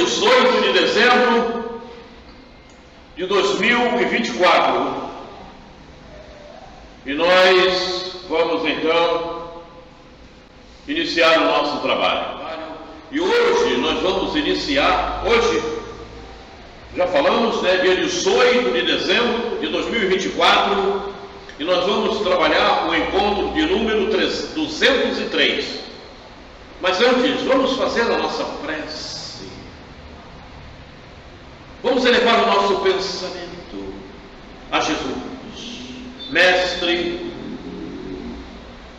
18 de dezembro de 2024. E nós vamos então iniciar o nosso trabalho. E hoje nós vamos iniciar, já falamos, dia 18 de dezembro de 2024, e nós vamos trabalhar o encontro de número 203. Mas antes, vamos fazer a nossa prece. Vamos elevar o nosso pensamento a Jesus. Mestre,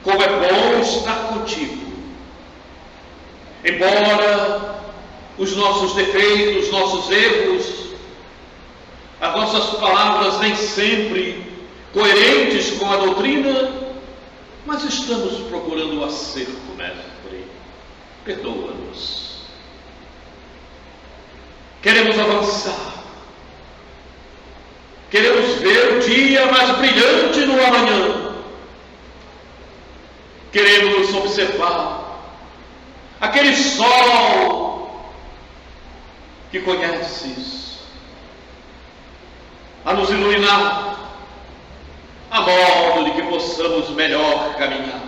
como é bom estar contigo. Embora os nossos defeitos, os nossos erros, as nossas palavras nem sempre coerentes com a doutrina, mas estamos procurando o acerto, Mestre. Perdoa-nos. Queremos avançar. Queremos ver o dia mais brilhante no amanhã. Queremos observar aquele sol que conheces a nos iluminar, a modo de que possamos melhor caminhar.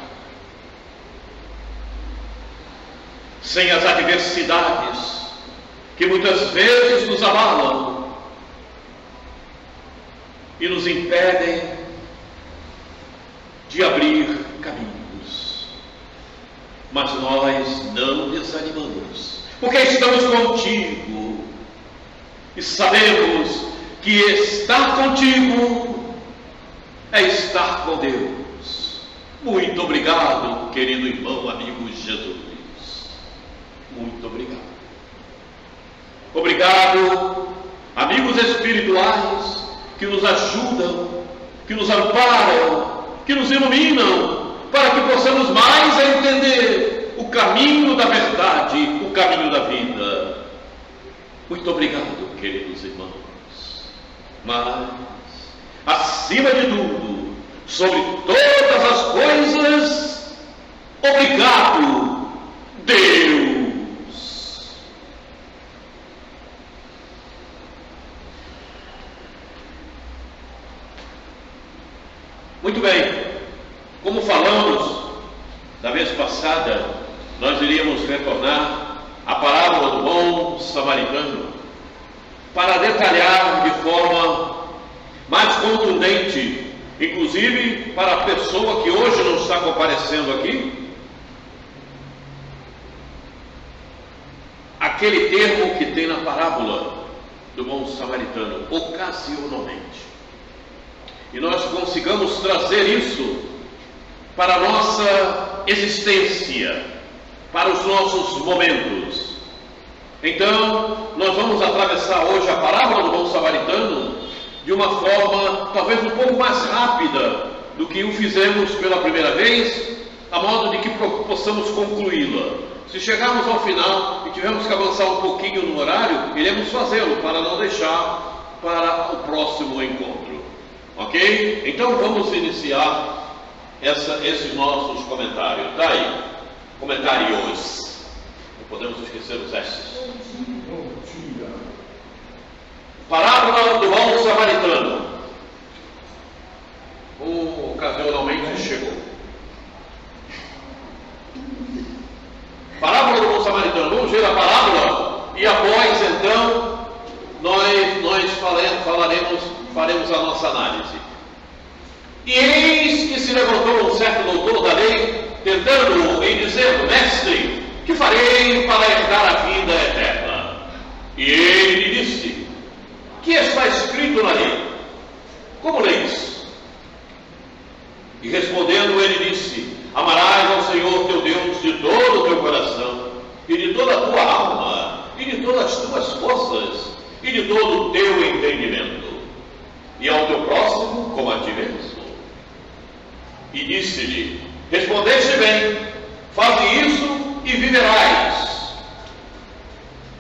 Sem as adversidades que muitas vezes nos abalam e nos impedem de abrir caminhos. Mas nós não desanimamos, porque estamos contigo e sabemos que estar contigo é estar com Deus. Muito obrigado, querido irmão, amigo Jesus. Muito obrigado. Obrigado, amigos espirituais que nos ajudam, que nos amparam, que nos iluminam, para que possamos mais entender o caminho da verdade, o caminho da vida. Muito obrigado, queridos irmãos. Mas, acima de tudo, sobre todas as coisas, obrigado, Deus. Muito bem, como falamos da vez passada, nós iríamos retornar à parábola do bom samaritano para detalhar de forma mais contundente, inclusive para a pessoa que hoje não está comparecendo aqui, aquele termo que tem na parábola do bom samaritano, ocasionalmente. E nós consigamos trazer isso para a nossa existência, para os nossos momentos. Então, nós vamos atravessar hoje a parábola do bom samaritano de uma forma talvez um pouco mais rápida do que o fizemos pela primeira vez, a modo de que possamos concluí-la. Se chegarmos ao final e tivermos que avançar um pouquinho no horário, iremos fazê-lo para não deixar para o próximo encontro. Ok? Então vamos iniciar esses nossos comentários. Daí, comentários. Não podemos esquecer os S. Parábola do bom samaritano. Ocasionalmente chegou. Parábola do bom samaritano. Vamos ver a parábola e após então nós faremos a nossa análise. E eis que se levantou um certo doutor da lei, tentando-o e dizendo: Mestre, que farei para herdar a vida eterna? E ele lhe disse: que está escrito na lei? Como leis? E respondendo ele disse: amarás ao Senhor teu Deus de todo o teu coração, e de toda a tua alma, e de todas as tuas forças, e de todo o teu entendimento, e ao teu próximo como a ti mesmo. E disse-lhe: respondeste bem, faze isso e viverás.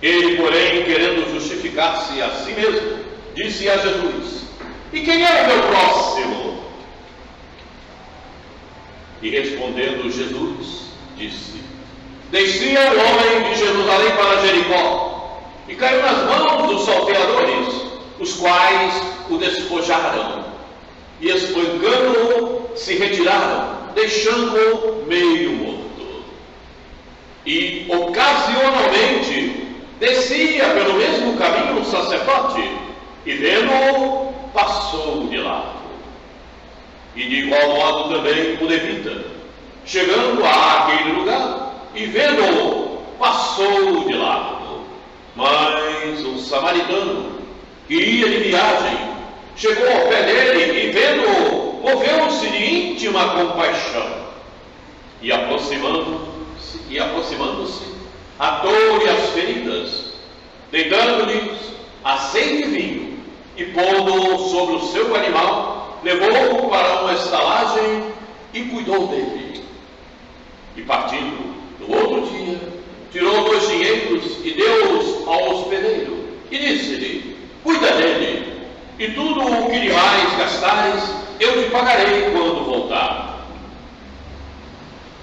Ele, porém, querendo justificar-se a si mesmo, disse a Jesus: e quem é o meu próximo? E respondendo Jesus, disse: descia o homem de Jerusalém para Jericó, e caiu nas mãos dos salteadores, os quais o despojaram e, espancando-o, se retiraram, deixando-o meio morto. E ocasionalmente descia pelo mesmo caminho um sacerdote, e vendo-o, passou de lado. E de igual modo também o levita, chegando àquele lugar e vendo-o, passou de lado. Mas um samaritano que ia de viagem chegou ao pé dele e vendo-o, moveu-se de íntima compaixão e aproximando-se, atou-lhe as feridas, deitando-lhes azeite e vinho, e pondo-o sobre o seu animal, levou-o para uma estalagem e cuidou dele. E partindo no outro dia, tirou 2 dinheiros e deu-os ao hospedeiro, e disse-lhe: cuida dele, e tudo o que lhe mais gastares, eu te pagarei quando voltar.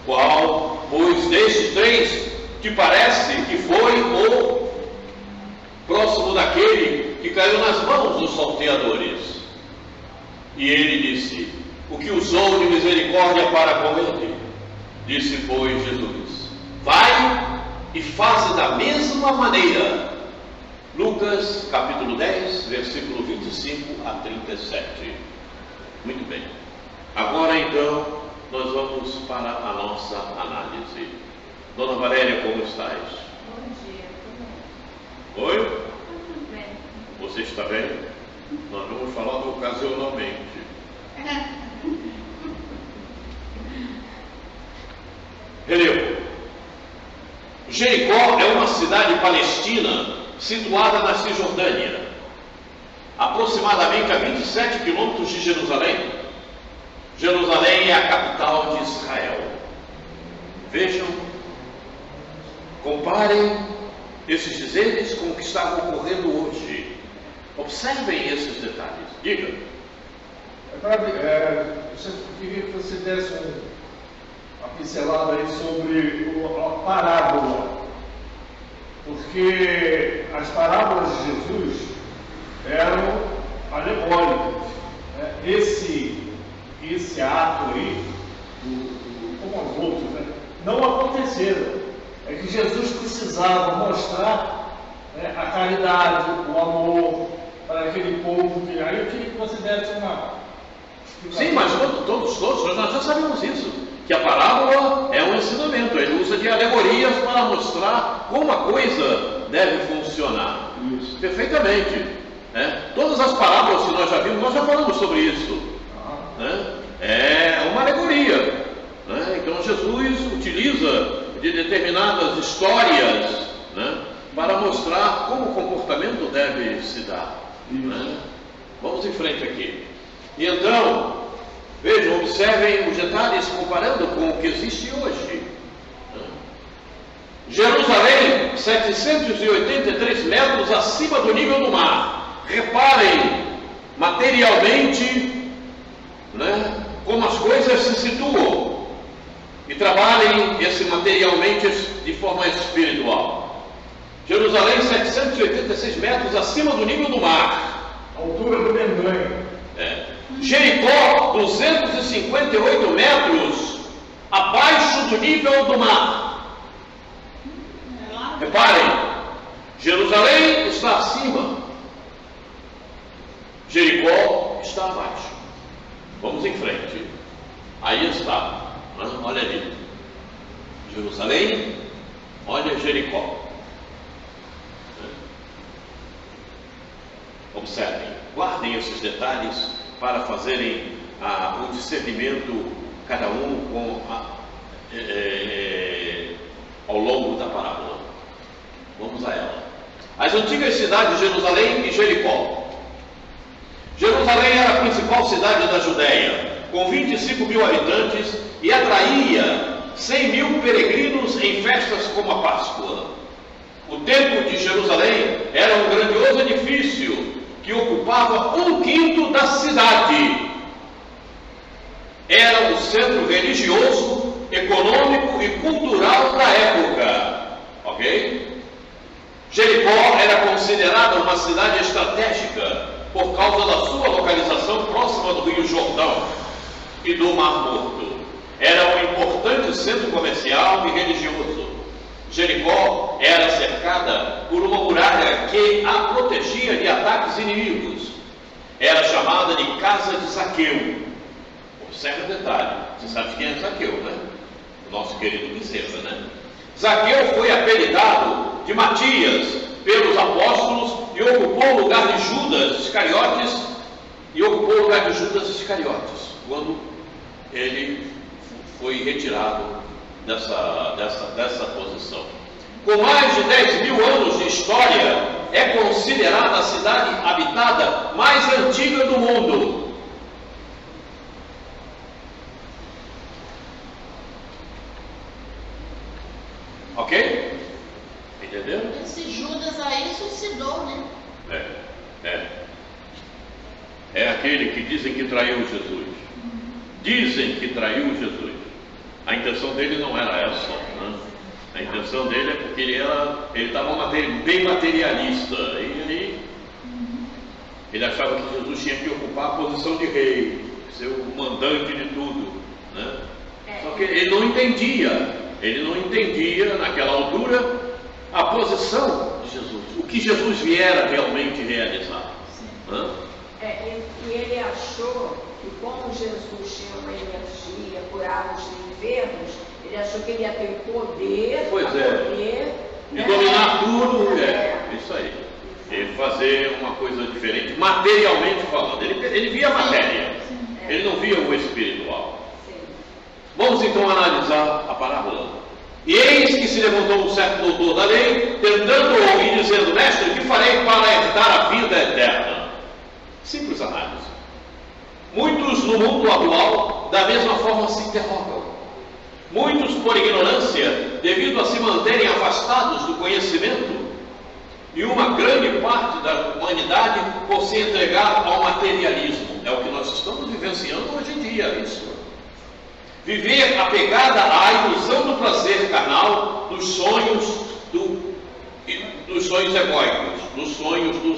Qual, pois, destes 3 te parece que foi o próximo daquele que caiu nas mãos dos salteadores? E ele disse: o que usou de misericórdia para com ele. Disse, pois, Jesus: vai e faze da mesma maneira. Lucas capítulo 10, versículo 25 a 37. Muito bem. Agora então nós vamos para a nossa análise. Dona Valéria, como estás? Bom dia, tudo bem? Oi? Tudo bem. Você está bem? Nós vamos falar do ocasionalmente. Relevo. Jericó é uma cidade palestina situada na Cisjordânia, aproximadamente a 27 quilômetros de Jerusalém. Jerusalém é a capital de Israel. Vejam, comparem esses dizeres com o que está ocorrendo hoje. Observem esses detalhes. Diga. Eu queria que você desse uma pincelada aí sobre a parábola, porque as parábolas de Jesus eram alegóricas, né? Esse ato aí, como os outros, né, não aconteceram. É que Jesus precisava mostrar, né, a caridade, o amor para aquele povo. Aí eu queria que você desse uma explicação. Sim, mas todos nós já sabemos isso, que a parábola é um ensinamento. Ele usa de alegorias para mostrar como a coisa deve funcionar. Isso. Perfeitamente, né? Todas as parábolas que nós já vimos, nós já falamos sobre isso, né? É uma alegoria, né? Então Jesus utiliza de determinadas histórias, né, para mostrar como o comportamento deve se dar, né? Vamos em frente aqui. E então, vejam, observem os detalhes comparando com o que existe hoje. Jerusalém, 783 metros acima do nível do mar. Reparem materialmente, né, como as coisas se situam. E trabalhem esse materialmente de forma espiritual. Jerusalém, 786 metros acima do nível do mar. Altura do Mendanha. Jericó, 258 metros abaixo do nível do mar. Reparem, Jerusalém está acima, Jericó está abaixo. Vamos em frente. Aí está, né? Olha ali, Jerusalém, olha Jericó. Observem, guardem esses detalhes para fazerem o discernimento, cada um ao longo da parábola. Vamos a ela. As antigas cidades de Jerusalém e Jericó. Jerusalém era a principal cidade da Judéia, com 25 mil habitantes, e atraía 100 mil peregrinos em festas como a Páscoa. O templo de Jerusalém era um grandioso edifício que ocupava 1/5 da cidade. Era o centro religioso, econômico e cultural da época. Ok? Jericó era considerada uma cidade estratégica por causa da sua localização próxima do Rio Jordão e do Mar Morto. Era um importante centro comercial e religioso. Jericó era cercada por uma muralha que a protegia de ataques inimigos. Era chamada de Casa de Zaqueu. Observe o detalhe, você sabe quem é Zaqueu, né? O nosso querido Bezerra, né? Zaqueu foi apelidado de Matias pelos apóstolos e ocupou o lugar de Judas Iscariotes, quando ele foi retirado dessa posição. Com mais de 10.000 anos de história, é considerada a cidade habitada mais antiga do mundo. Ok? Entendeu? Esse Judas aí suicidou, né? É aquele que dizem que traiu Jesus. Dizem que traiu Jesus. A intenção dele não era essa, né? A intenção dele é porque ele estava bem materialista. E ele achava que Jesus tinha que ocupar a posição de rei, ser o mandante de tudo, né? Só que ele não entendia naquela altura a posição de Jesus, o que Jesus viera realmente realizar. Né? E ele achou que como Jesus tinha uma energia, curava os enfermos, ele achou que ele ia ter poder, e dominar tudo, isso aí. E fazer uma coisa diferente, materialmente falando. Ele via a matéria, ele não via o espiritual. Vamos então analisar a parábola. E eis que se levantou um certo doutor da lei, tentando ouvir, dizendo: Mestre, o que farei para herdar a vida eterna? Simples análise. Muitos no mundo atual, da mesma forma, se interrogam. Muitos, por ignorância, devido a se manterem afastados do conhecimento, e uma grande parte da humanidade por se entregar ao materialismo. É o que nós estamos vivenciando hoje em dia, isso. Viver apegada à ilusão do prazer carnal, dos sonhos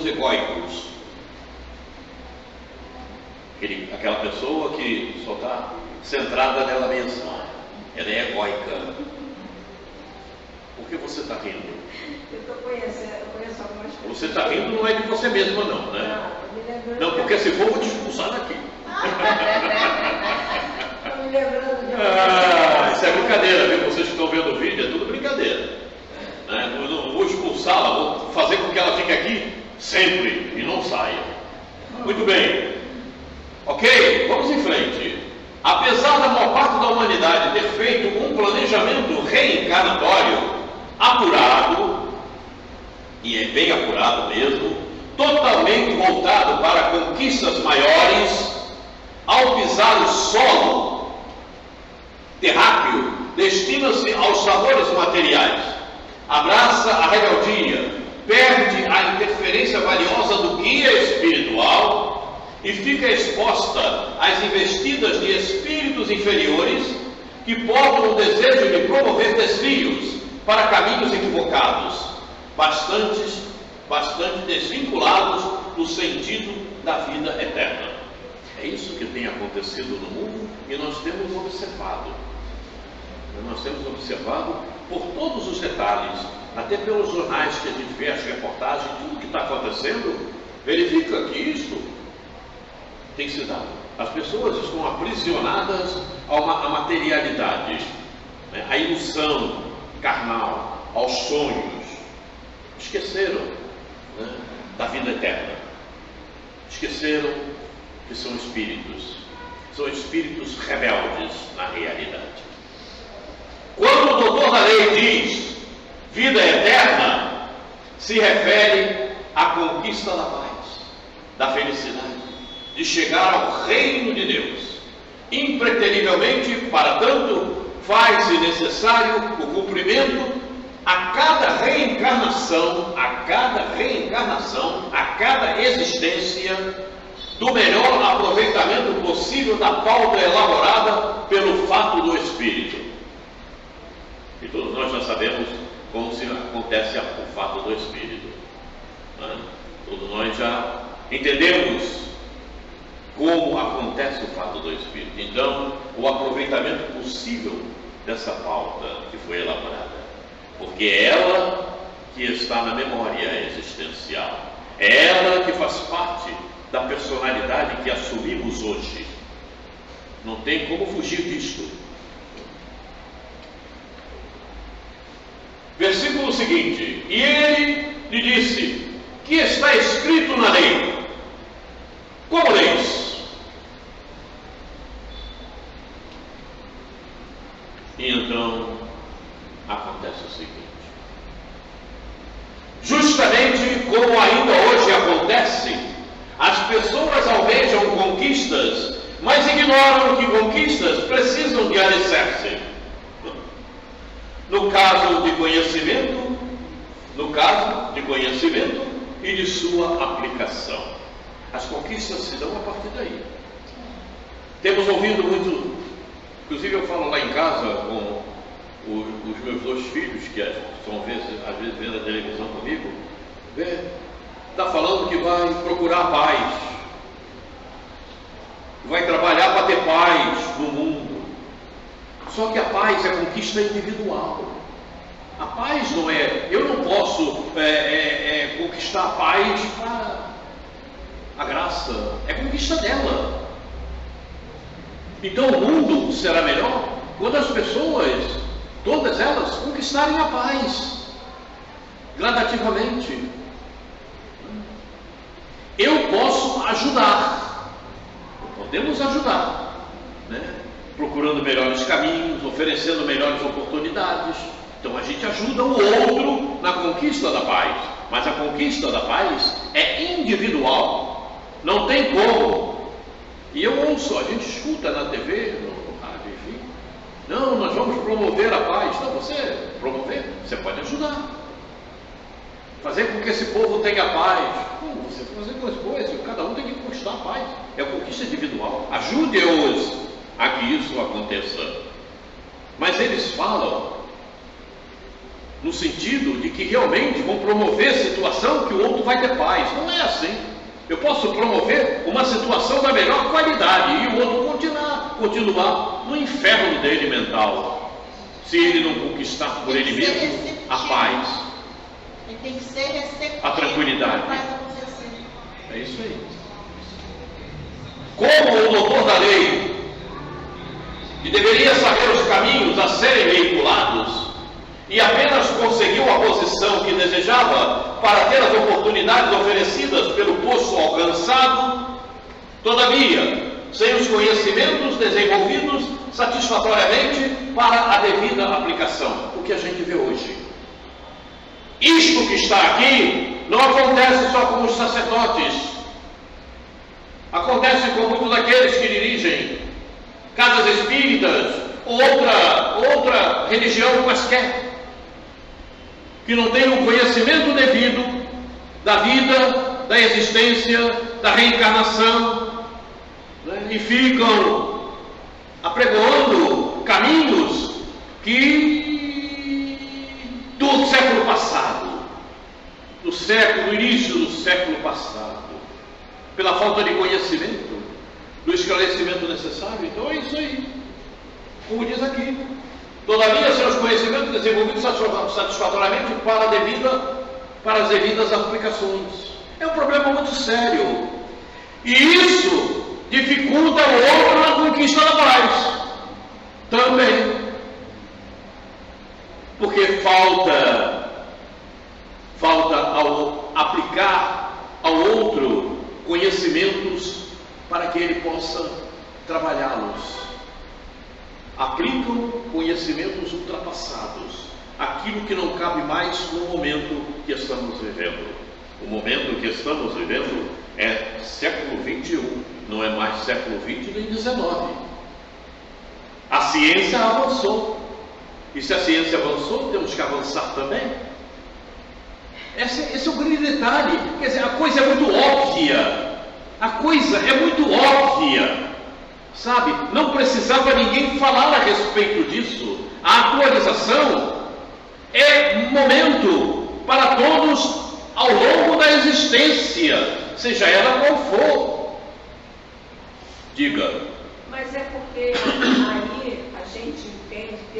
egóicos, aquela pessoa que só está centrada nela mesma, ela é egóica. Por que você está rindo? Eu conheço algumas pessoas. Você está rindo não é de você mesma não, né? Não, porque se for, eu vou te expulsar daqui. Estou me lembrando de isso é brincadeira, viu? Vocês que estão vendo o vídeo, é tudo brincadeira. Né? Eu não vou expulsá-la, vou fazer com que ela fique aqui sempre e não saia. Muito bem. Ok? Vamos em frente. Apesar da maior parte da humanidade ter feito um planejamento reencarnatório apurado, e é bem apurado mesmo, totalmente voltado para conquistas maiores, ao pisar o solo terráqueo, destina-se aos sabores materiais, abraça a rebeldia, perde a interferência valiosa do guia espiritual e fica exposta às investidas de espíritos inferiores que portam o desejo de promover desvios para caminhos equivocados, bastante desvinculados do sentido da vida eterna. É isso que tem acontecido no mundo e nós temos observado. Nós temos observado por todos os detalhes, até pelos jornais que a gente vê as reportagens, tudo que está acontecendo, verifica que isso tem se dado. As pessoas estão aprisionadas à materialidade, né? À ilusão carnal, aos sonhos. Esqueceram, né, da vida eterna. Esqueceram que são espíritos rebeldes na realidade. Quando o doutor da lei diz vida eterna, se refere à conquista da paz, da felicidade, de chegar ao reino de Deus. Impreterivelmente, para tanto, faz-se necessário o cumprimento a cada reencarnação, a cada existência, do melhor aproveitamento possível da pauta elaborada pelo fato do Espírito. E todos nós já sabemos como se acontece o fato do Espírito. né? Todos nós já entendemos como acontece o fato do Espírito. Então, o aproveitamento possível dessa pauta que foi elaborada, porque é ela que está na memória existencial, é ela que faz parte da personalidade que assumimos hoje. Não tem como fugir disto. Versículo seguinte: e ele lhe disse: que está escrito na lei? Como leis? E então acontece o seguinte: justamente como ainda hoje acontece, as pessoas almejam conquistas, mas ignoram que conquistas precisam de alicerce. No caso de conhecimento e de sua aplicação. As conquistas se dão a partir daí. Temos ouvido muito, inclusive eu falo lá em casa com os meus 2 filhos, que às vezes vendo a televisão comigo, está falando que vai procurar paz, vai trabalhar para ter paz no mundo. Só que a paz é conquista individual. A paz não é, eu não posso conquistar a paz para a graça, é conquista dela. Então o mundo será melhor quando as pessoas, todas elas, conquistarem a paz gradativamente. Eu posso ajudar, podemos ajudar, né? Procurando melhores caminhos, oferecendo melhores oportunidades. Então a gente ajuda o outro na conquista da paz, mas a conquista da paz é individual, não tem como. E eu ouço, a gente escuta na TV, no rádio, enfim, não, nós vamos promover a paz. Não, você promover, você pode ajudar, fazer com que esse povo tenha paz. Como você fazer duas coisas, cada um tem que conquistar a paz, é a conquista individual. Ajude-os a que isso aconteça. Mas eles falam no sentido de que realmente vão promover a situação que o outro vai ter paz. Não é assim. Eu posso promover uma situação da melhor qualidade e o outro continuar no inferno dele mental, se ele não conquistar por ele mesmo a paz, ele tem que ser receptivo, a tranquilidade. Vai acontecer. É isso aí. Como o doutor da lei, que deveria saber os caminhos a serem veiculados, e apenas conseguiu a posição que desejava para ter as oportunidades oferecidas pelo posto alcançado, todavia, sem os conhecimentos desenvolvidos satisfatoriamente para a devida aplicação. O que a gente vê hoje. Isto que está aqui não acontece só com os sacerdotes, acontece com muitos daqueles que dirigem casas espíritas, outra religião quaisquer, que não tem o conhecimento devido da vida, da existência, da reencarnação, né? E ficam apregoando caminhos do século passado, do início do século passado, pela falta de conhecimento, do esclarecimento necessário. Então é isso aí, como diz aqui. Todavia, seus conhecimentos desenvolvidos satisfatoriamente para as devidas aplicações. É um problema muito sério. E isso dificulta o outro na conquista da paz. Também. Porque falta ao aplicar ao outro conhecimentos para que ele possa trabalhá-los. Aplicam conhecimentos ultrapassados, aquilo que não cabe mais no momento que estamos vivendo. O momento que estamos vivendo é século XXI, não é mais século XX nem XIX. A ciência avançou, e se a ciência avançou, temos que avançar também. Esse é o grande detalhe. Quer dizer, a coisa é muito óbvia, sabe? Não precisava ninguém falar a respeito disso. A atualização é momento para todos ao longo da existência, seja ela qual for. Diga. Mas é porque aí a gente entende que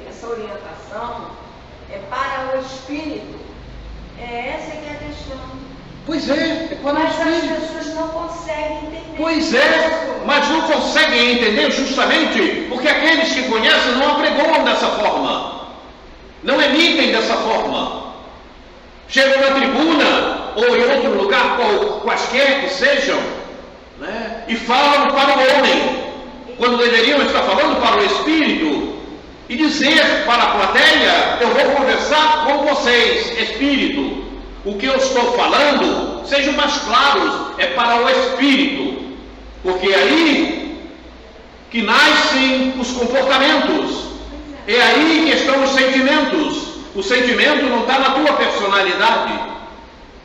essa orientação é para o espírito. Essa que é a questão. Pois é para o Mas as espírito. pessoas não conseguem entender. Pois é, mas não conseguem entender justamente porque aqueles que conhecem não apregoam dessa forma, não emitem dessa forma. Chegam na tribuna ou em outro lugar, quaisquer que sejam, né, e falam para o homem, quando deveriam estar falando para o espírito, e dizer para a plateia: eu vou conversar com vocês, espírito. O que eu estou falando, sejam mais claros, é para o espírito, porque é aí que nascem os comportamentos, é aí que estão os sentimentos. O sentimento não está na tua personalidade,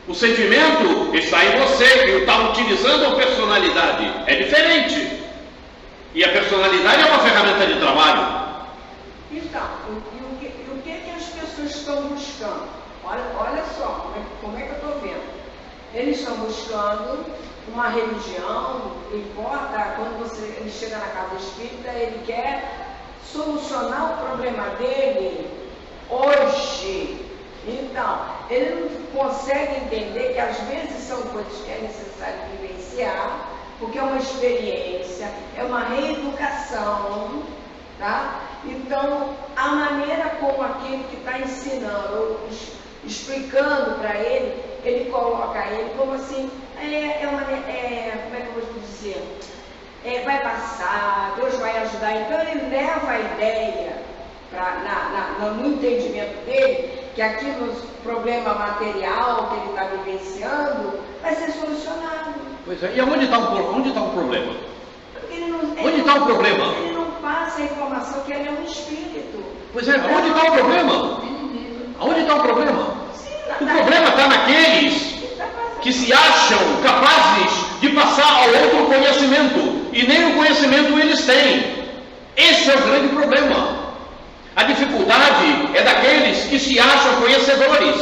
o sentimento está em você, que está utilizando a personalidade, é diferente, e a personalidade é uma ferramenta de trabalho. Então, e o que as pessoas estão buscando? Olha só, como é que eu estou vendo. Eles estão buscando uma religião, não importa, quando ele chega na casa espírita, ele quer solucionar o problema dele hoje. Então, ele não consegue entender que às vezes são coisas que é necessário vivenciar, porque é uma experiência, é uma reeducação, tá? Então, a maneira como aquele que está ensinando, ou explicando para ele, ele coloca ele como assim, como é que eu vou dizer? Vai passar, Deus vai ajudar. Então ele leva a ideia no entendimento dele, que aquilo, problema material que ele está vivenciando, vai ser solucionado. Pois é, e onde está o problema? Onde está o problema? Ele não passa a informação que ele é um espírito. Pois é, onde está o problema? Onde está o problema? O problema está naqueles que se acham capazes de passar ao outro conhecimento, e nem o conhecimento eles têm. Esse é o grande problema. A dificuldade é daqueles que se acham conhecedores,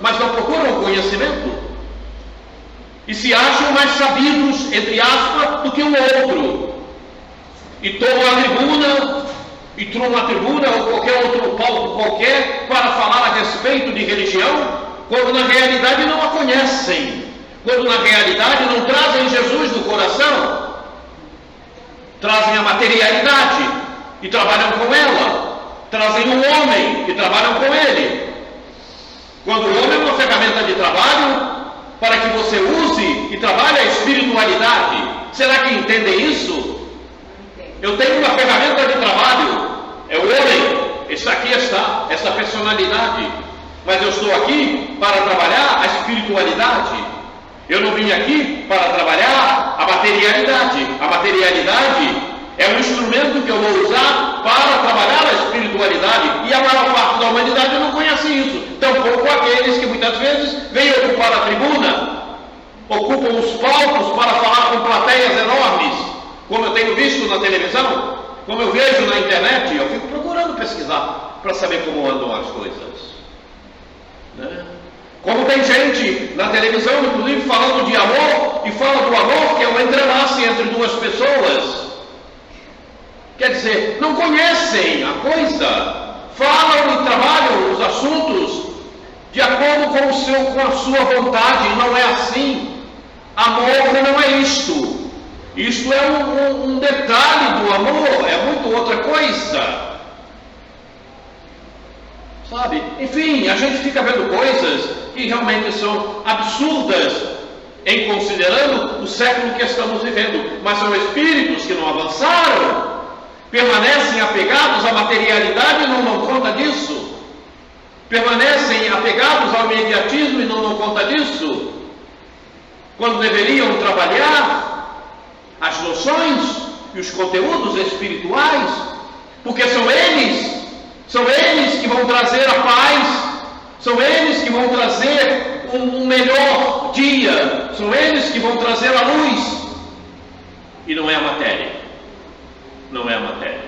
mas não procuram conhecimento, e se acham mais sabidos, entre aspas, do que o outro, e tomam a tribuna ou qualquer outro palco qualquer para falar a respeito de religião, quando na realidade não a conhecem, quando na realidade não trazem Jesus no coração, trazem a materialidade e trabalham com ela, trazem o homem e trabalham com ele. Quando o homem é uma ferramenta de trabalho para que você use e trabalhe a espiritualidade, será que entendem isso? Eu tenho uma ferramenta de trabalho, é o homem, aqui está, essa personalidade, mas eu estou aqui para trabalhar a espiritualidade. Eu não vim aqui para trabalhar a materialidade. A materialidade é um instrumento que eu vou usar para trabalhar a espiritualidade, e a maior parte da humanidade não conhece isso, tampouco aqueles que muitas vezes vêm ocupar a tribuna, ocupam os palcos para falar com plateias enormes, como eu tenho visto na televisão, como eu vejo na internet. Eu fico procurando pesquisar para saber como andam as coisas, né? Como tem gente na televisão, inclusive, falando de amor, e fala do amor que é um entrelace entre duas pessoas. Quer dizer, não conhecem a coisa, falam e trabalham os assuntos de acordo com a sua vontade. Não é assim. Amor não é isto. Isto é um detalhe do amor, é muito outra coisa. Sabe? Enfim, a gente fica vendo coisas que realmente são absurdas, em considerando o século que estamos vivendo. Mas são espíritos que não avançaram, permanecem apegados à materialidade e não dão conta disso. Permanecem apegados ao imediatismo e não dão conta disso. Quando deveriam trabalhar as noções e os conteúdos espirituais, porque são eles que vão trazer a paz, são eles que vão trazer um melhor dia, são eles que vão trazer a luz, e não é a matéria. Não é a matéria.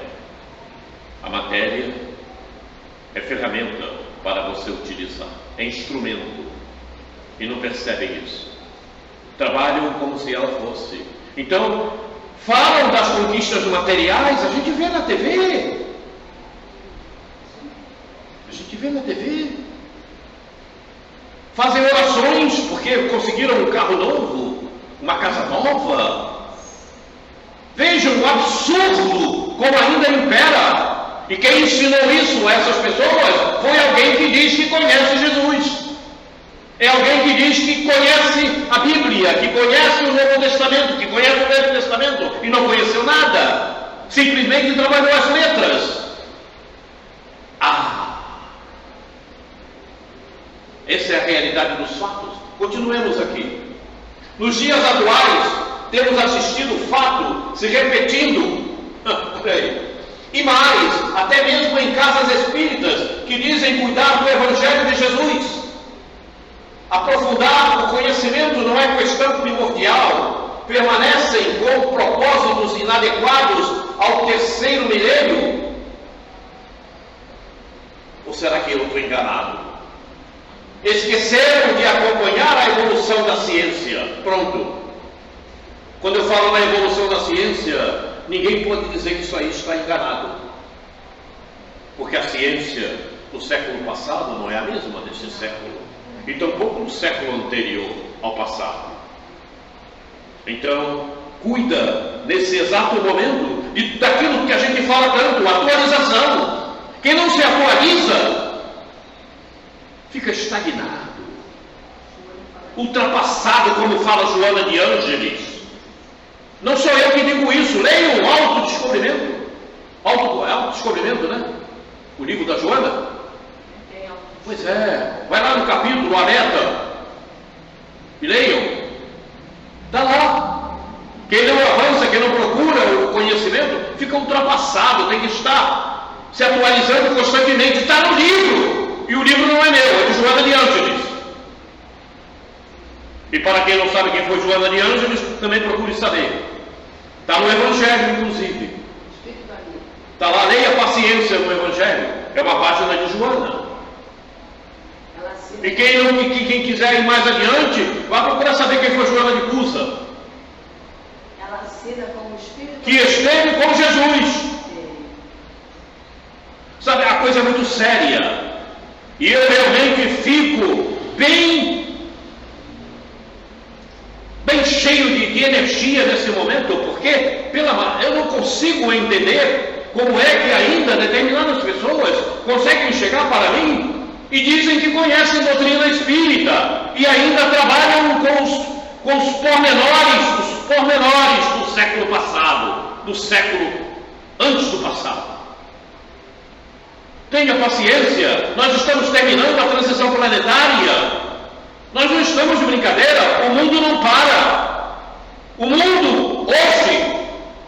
A matéria é ferramenta para você utilizar, é instrumento e não percebem isso. Trabalham como se ela fosse. Então, falam das conquistas materiais, a gente vê na TV. A gente vê na TV. Fazem orações porque conseguiram um carro novo, uma casa nova. Vejam o absurdo como ainda impera. E quem ensinou isso a essas pessoas foi alguém que diz que conhece Jesus. É alguém que diz que conhece a Bíblia, que conhece o Novo Testamento, que conhece o Velho Testamento e não conheceu nada. Simplesmente trabalhou as letras. Essa é a realidade dos fatos. Continuemos aqui. Nos dias atuais, temos assistido o fato se repetindo. Por aí. E mais, até mesmo em casas espíritas que dizem cuidar do Evangelho de Jesus. Aprofundar o conhecimento não é questão primordial. Permanecem com propósitos inadequados ao terceiro milênio? Ou será que eu estou enganado? Esqueceram de acompanhar a evolução da ciência. Pronto. Quando eu falo na evolução da ciência, ninguém pode dizer que isso aí está enganado. Porque a ciência do século passado não é a mesma deste século. E tampouco do século anterior ao passado. Então, cuida nesse exato momento daquilo que a gente fala tanto, atualização. Quem não se atualiza, fica estagnado, ultrapassado, como fala Joana de Ângeles. Não sou eu que digo isso, leiam o Autodescobrimento. Autodescobrimento, né? O livro da Joana. Pois é, vai lá no capítulo Alerta e leiam. Está lá. Quem não avança, quem não procura o conhecimento, fica ultrapassado, tem que estar se atualizando constantemente. Está no livro, e o livro não é meu, é de Joana de Ângeles. E para quem não sabe quem foi Joana de Ângeles, também procure saber. Está no Evangelho, inclusive. Está lá, leia Paciência no Evangelho. É uma página de Joana. E quem quiser ir mais adiante, vai procurar saber quem foi Joana de Cusa. Ela assina como Espírito que esteve com Jesus. Sabe, a coisa é muito séria. E eu realmente fico bem cheio de energia nesse momento, porque eu não consigo entender como é que ainda determinadas pessoas conseguem chegar para mim e dizem que conhecem doutrina espírita e ainda trabalham com os pormenores do século passado, do século antes do passado. Tenha paciência, nós estamos terminando a transição planetária. Nós não estamos de brincadeira, o mundo não para. O mundo hoje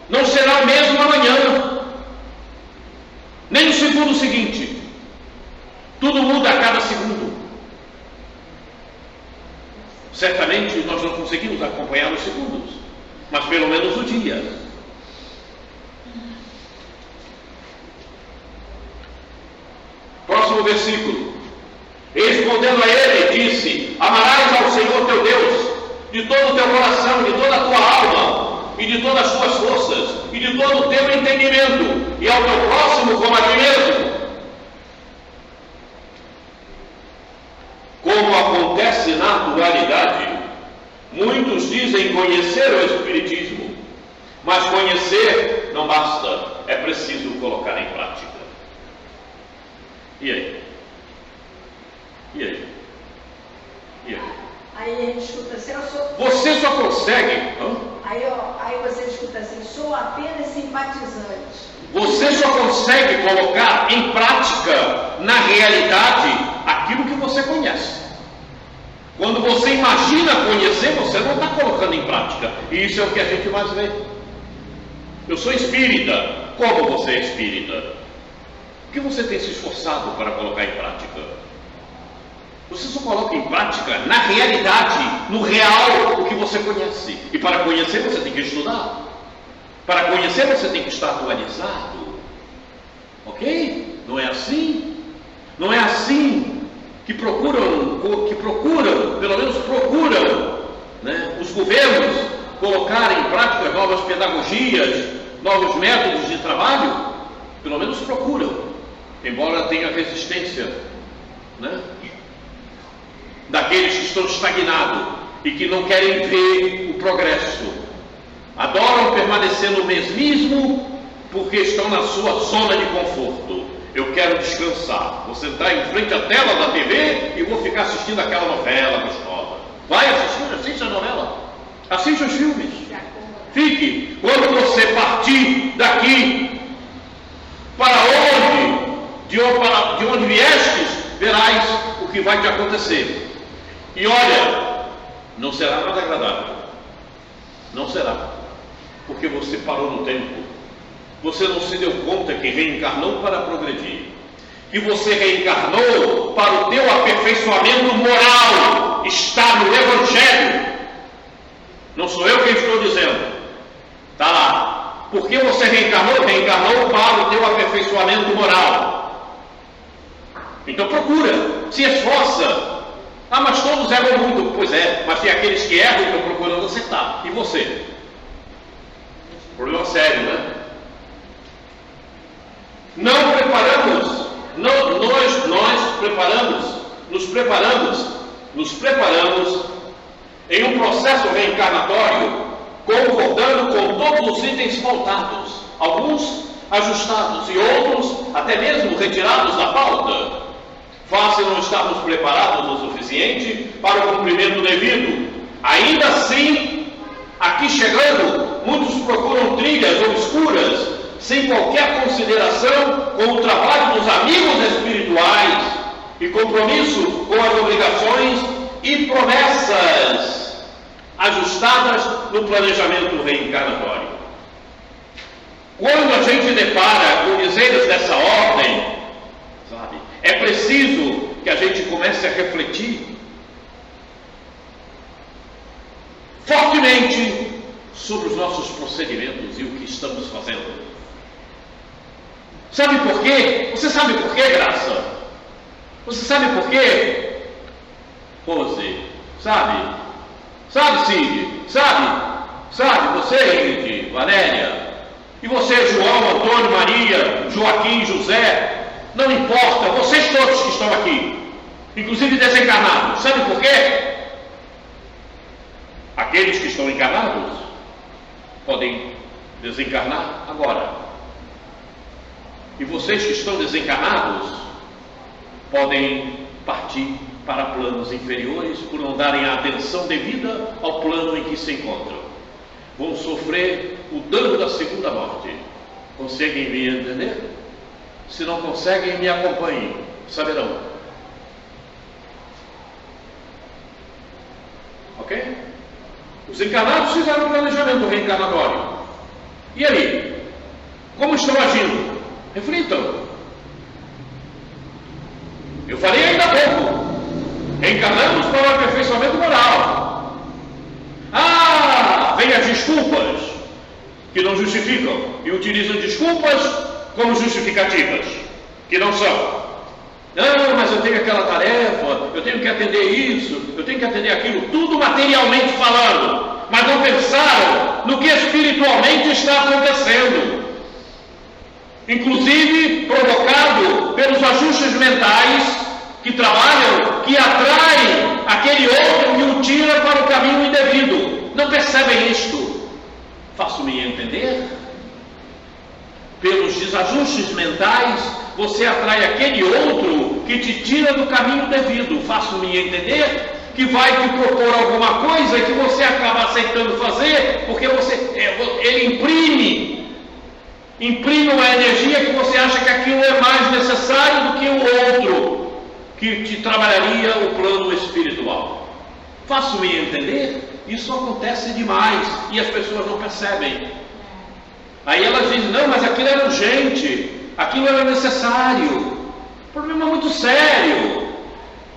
não será o mesmo amanhã, nem no segundo seguinte. Tudo muda a cada segundo. Certamente nós não conseguimos acompanhar os segundos, mas pelo menos o dia. Próximo versículo. Respondendo a ele, disse: amarás ao Senhor teu Deus de todo o teu coração, de toda a tua alma e de todas as tuas forças e de todo o teu entendimento, e ao teu próximo como a ti mesmo. Como acontece na atualidade, muitos dizem conhecer o Espiritismo, mas conhecer não basta, é preciso colocar em prática. E aí? E aí? E aí? Aí a gente escuta assim, eu sou... Você só consegue... Aí você escuta assim, sou apenas simpatizante. Você só consegue colocar em prática, na realidade, aquilo que você conhece. Quando você imagina conhecer, você não está colocando em prática. E isso é o que a gente mais vê. Eu sou espírita. Como você é espírita? O que você tem se esforçado para colocar em prática? Você só coloca em prática, na realidade, no real, o que você conhece. E para conhecer, você tem que estudar. Para conhecer, você tem que estar atualizado. Ok? Não é assim? Não é assim que procuram, pelo menos procuram, né, os governos colocar em prática novas pedagogias, novos métodos de trabalho, pelo menos procuram, embora tenha resistência, né, daqueles que estão estagnados e que não querem ver o progresso. Adoram permanecer no mesmismo porque estão na sua zona de conforto. Eu quero descansar, vou sentar em frente à tela da TV e vou ficar assistindo aquela novela gostosa. Vai assistir, assiste a novela, assiste os filmes. Fique. Quando você partir daqui, para de onde viestes, verás o que vai te acontecer. E olha, não será nada agradável. Não será. Porque você parou no tempo. Você não se deu conta que reencarnou para progredir. Que você reencarnou para o teu aperfeiçoamento moral. Está no Evangelho. Não sou eu quem estou dizendo. Está lá. Por que você reencarnou? Reencarnou para o teu aperfeiçoamento moral. Então procura, se esforça. Ah, mas todos erram muito. Pois é, mas tem aqueles que erram e estão procurando acertar. E você? Problema sério, né? Não preparamos, nos preparamos em um processo reencarnatório, concordando com todos os itens faltados, alguns ajustados e outros até mesmo retirados da pauta. Fácil não estarmos preparados o suficiente para o cumprimento devido. Ainda assim, aqui chegando, muitos procuram trilhas obscuras, sem qualquer consideração com o trabalho dos amigos espirituais e compromisso com as obrigações e promessas ajustadas no planejamento reencarnatório. Quando a gente depara com dizeres dessa ordem, sabe, é preciso que a gente comece a refletir fortemente sobre os nossos procedimentos e o que estamos fazendo. Sabe por quê? Você sabe por quê, Graça? Você sabe por quê? Rose, sabe? Sabe, Cid? Sabe? Você, Ingrid, Valéria? E você, João, Antônio, Maria, Joaquim, José? Não importa, vocês todos que estão aqui, inclusive desencarnados. Sabe por quê? Aqueles que estão encarnados podem desencarnar agora. E vocês que estão desencarnados podem partir para planos inferiores por não darem a atenção devida ao plano em que se encontram. Vão sofrer o dano da segunda morte. Conseguem me entender? Se não conseguem, me acompanhem, saberão. Ok? Os encarnados fizeram o planejamento reencarnatório. E aí? Como estão agindo? Reflitam. Eu falei ainda há pouco. Reencarnamos para o aperfeiçoamento moral. Ah, vem as desculpas que não justificam e utilizam desculpas como justificativas, que não são. Não, mas eu tenho aquela tarefa, eu tenho que atender isso, eu tenho que atender aquilo, tudo materialmente falando, mas não pensaram no que espiritualmente está acontecendo. Inclusive provocado pelos ajustes mentais que trabalham, que atraem aquele outro que o tira para o caminho indevido. Não percebem isto? Faço-me entender? Pelos desajustes mentais, você atrai aquele outro que te tira do caminho devido. Faço-me entender? Que vai te propor alguma coisa que você acaba aceitando fazer, porque ele imprime uma energia que você acha que aquilo é mais necessário do que o outro, que te trabalharia o plano espiritual. Faço-me entender? Isso acontece demais e as pessoas não percebem. Aí elas dizem, não, mas aquilo era urgente, aquilo era necessário, problema muito sério.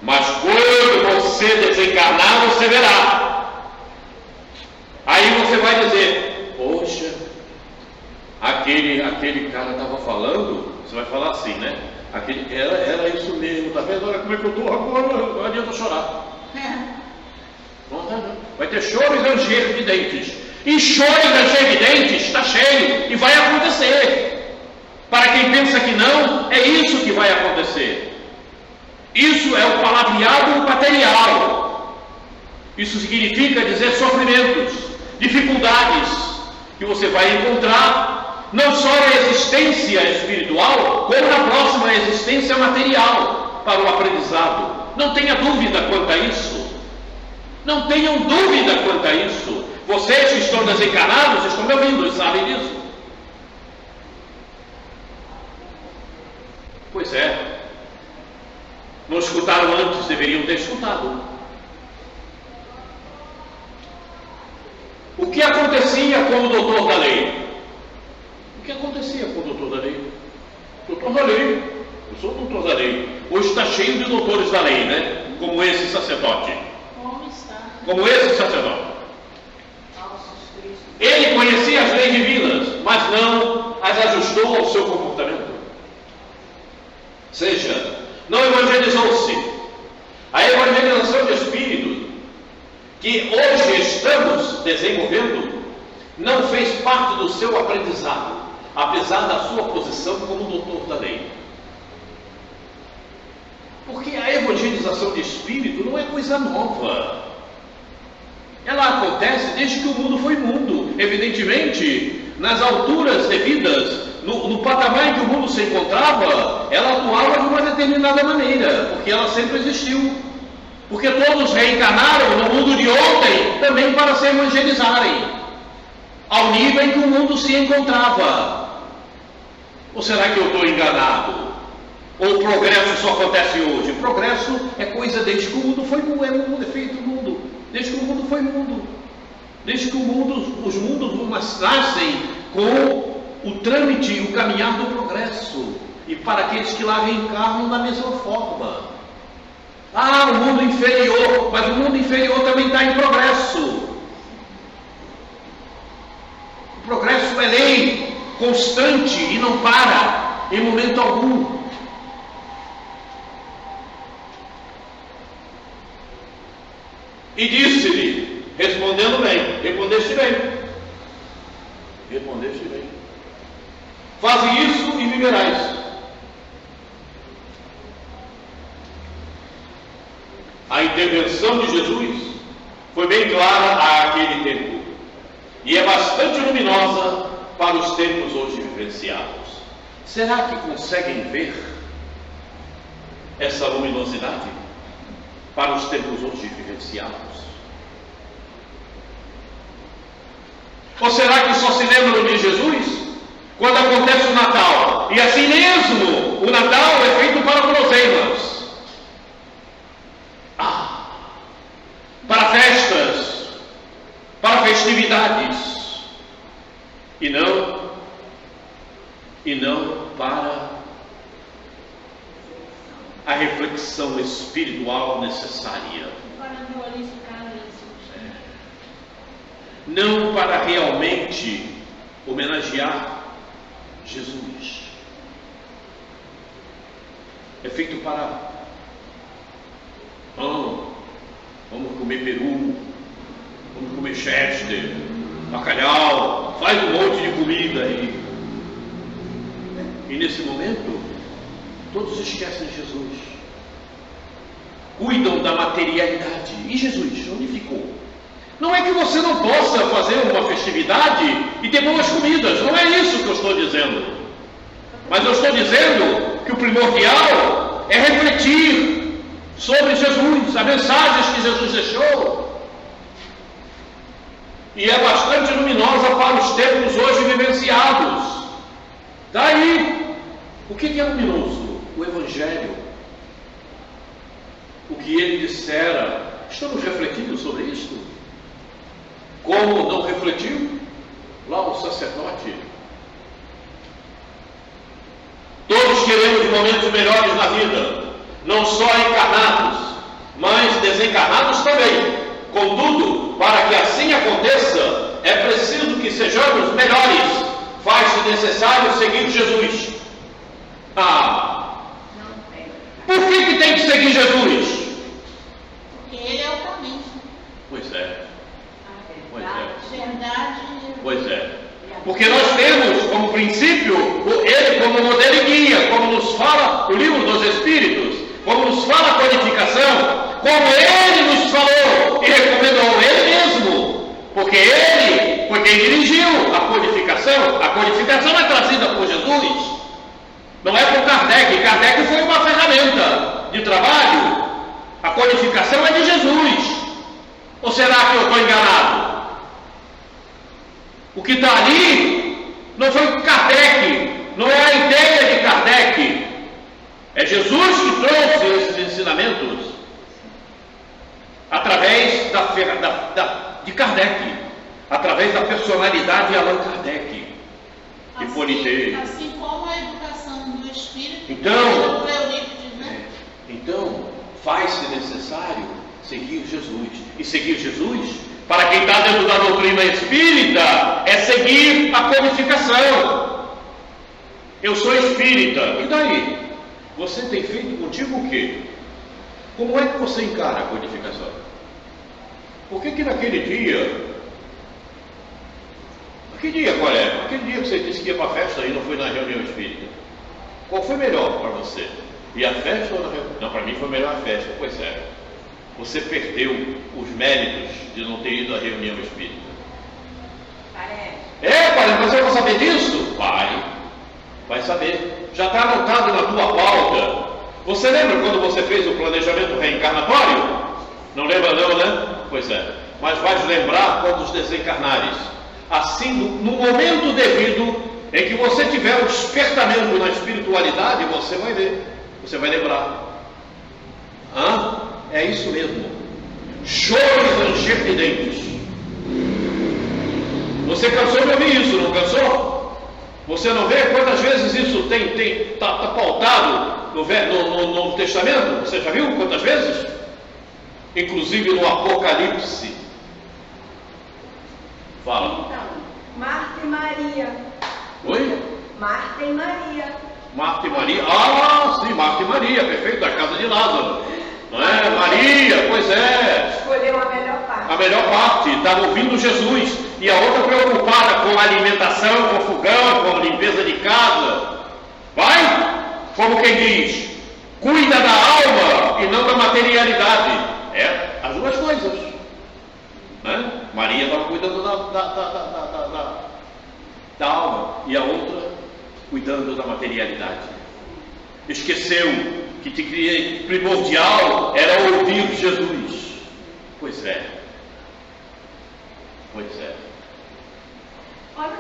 Mas quando você desencarnar, você verá. Aí você vai dizer, poxa, aquele cara estava falando, você vai falar assim, né? Era isso mesmo, tá vendo? Olha como é que eu estou agora, não adianta chorar. Vai ter choro e ranger de dentes. E choro e ranger de dentes está cheio e vai acontecer. Para quem pensa que não, é isso que vai acontecer. Isso é o palavreado material. Isso significa dizer sofrimentos, dificuldades que você vai encontrar não só na existência espiritual, como na próxima existência material para o aprendizado. Não tenha dúvida quanto a isso. Não tenham dúvida quanto a isso. Vocês que estão desencarnados estão me ouvindo e sabem disso. Pois é. Não escutaram antes, deveriam ter escutado. O que acontecia com o doutor da lei? O que acontecia com o doutor da lei? Doutor da lei. Eu sou o doutor da lei. Hoje está cheio de doutores da lei, né? Como esse sacerdote. Como esse sacerdote. Ele conhecia as leis divinas, mas não as ajustou ao seu comportamento. Ou seja, não evangelizou-se. A evangelização de espírito que hoje estamos desenvolvendo não fez parte do seu aprendizado, apesar da sua posição como doutor da lei. Porque a evangelização de espírito não é coisa nova. Ela acontece desde que o mundo foi mundo. Evidentemente, nas alturas devidas, no patamar em que o mundo se encontrava, ela atuava de uma determinada maneira, porque ela sempre existiu. Porque todos reencarnaram no mundo de ontem também para se evangelizarem, ao nível em que o mundo se encontrava. Ou será que eu estou enganado? Ou o progresso só acontece hoje? O progresso é coisa desde que o mundo foi mundo, é feito mundo. Desde que o mundo foi mundo. Desde que os mundos nascem com o trâmite e o caminhar do progresso. E para aqueles que lá reencarnam da mesma forma. Ah, o mundo inferior, mas o mundo inferior também está em progresso. O progresso é lei constante e não para em momento algum. E disse-lhe, respondendo bem, respondeste bem, faze isso e viverás. A intervenção de Jesus foi bem clara àquele tempo e é bastante luminosa para os tempos hoje vivenciados. Será que conseguem ver essa luminosidade para os tempos hoje vivenciados? Ou será que só se lembram de Jesus quando acontece o Natal? E assim mesmo, o Natal é feito para guloseimas, para festas, para festividades, e não para a reflexão espiritual necessária. Não para realmente homenagear Jesus. É feito para vamos comer peru, vamos comer chester, bacalhau, faz um monte de comida aí. E nesse momento, todos esquecem Jesus. Cuidam da materialidade. E Jesus, onde ficou? Não é que você não possa fazer uma festividade e ter boas comidas. Não é isso que eu estou dizendo. Mas eu estou dizendo que o primordial é refletir sobre Jesus, as mensagens que Jesus deixou. E é bastante luminosa para os tempos hoje vivenciados. Daí, o que é luminoso? O Evangelho. O que ele dissera. Estamos refletindo sobre isso? Como não refletiu lá o sacerdote? Todos queremos momentos melhores na vida, não só encarnados, mas desencarnados também. Contudo, para que assim aconteça, é preciso que sejamos melhores. Faz-se necessário seguir Jesus. Por que tem que seguir Jesus? Porque ele é o caminho. Pois é. Pois é. Verdade. Pois é. Porque nós temos como princípio ele como modelo e guia, como nos fala o livro dos Espíritos, como nos fala a codificação, como ele nos falou e recomendou ele mesmo, porque ele foi quem dirigiu a codificação. A codificação é trazida por Jesus, não é por Kardec. Kardec foi uma ferramenta de trabalho. A codificação é de Jesus. Ou será que eu estou enganado? O que está ali não foi Kardec, não é a ideia de Kardec. É Jesus que trouxe esses ensinamentos através de Kardec, através da personalidade de Allan Kardec, de Politeia. Assim como a educação do espírito. Então, né? Então faz-se necessário seguir Jesus. E seguir Jesus, para quem está dentro da doutrina espírita, é seguir a codificação. Eu sou espírita, e daí? Você tem feito contigo o quê? Como é que você encara a codificação? Por que naquele dia... Que dia qual é? Aquele dia que você disse que ia para a festa e não foi na reunião espírita. Qual foi melhor para você? Ir à festa ou na reunião? Não, para mim foi melhor a festa. Pois é. Você perdeu os méritos de não ter ido à reunião espírita. Parece, mas eu vou saber disso? Vai saber. Já está anotado na tua pauta. Você lembra quando você fez o planejamento reencarnatório? Não lembra não, né? Pois é. Mas vais lembrar quando desencarnares. Assim, no momento devido em que você tiver um despertamento na espiritualidade, você vai ver, você vai lembrar. É isso mesmo. Choro e ranger de dentes. Você cansou de ouvir isso, não cansou? Você não vê quantas vezes isso está pautado no Novo Testamento? Você já viu quantas vezes? Inclusive no Apocalipse. Fala. Então, Marta e Maria. Oi? Marta e Maria. Marta e Maria? Sim, Marta e Maria, perfeito, da casa de Lázaro. Não é? Maria, pois é. Escolheu a melhor parte. A melhor parte, estava ouvindo Jesus. E a outra preocupada com a alimentação, com o fogão, com a limpeza de casa. Vai? Como quem diz, cuida da alma e não da materialidade. As duas coisas. Né? Maria estava cuidando da alma e a outra cuidando da materialidade. Esqueceu que primordial era ouvir Jesus. Pois é.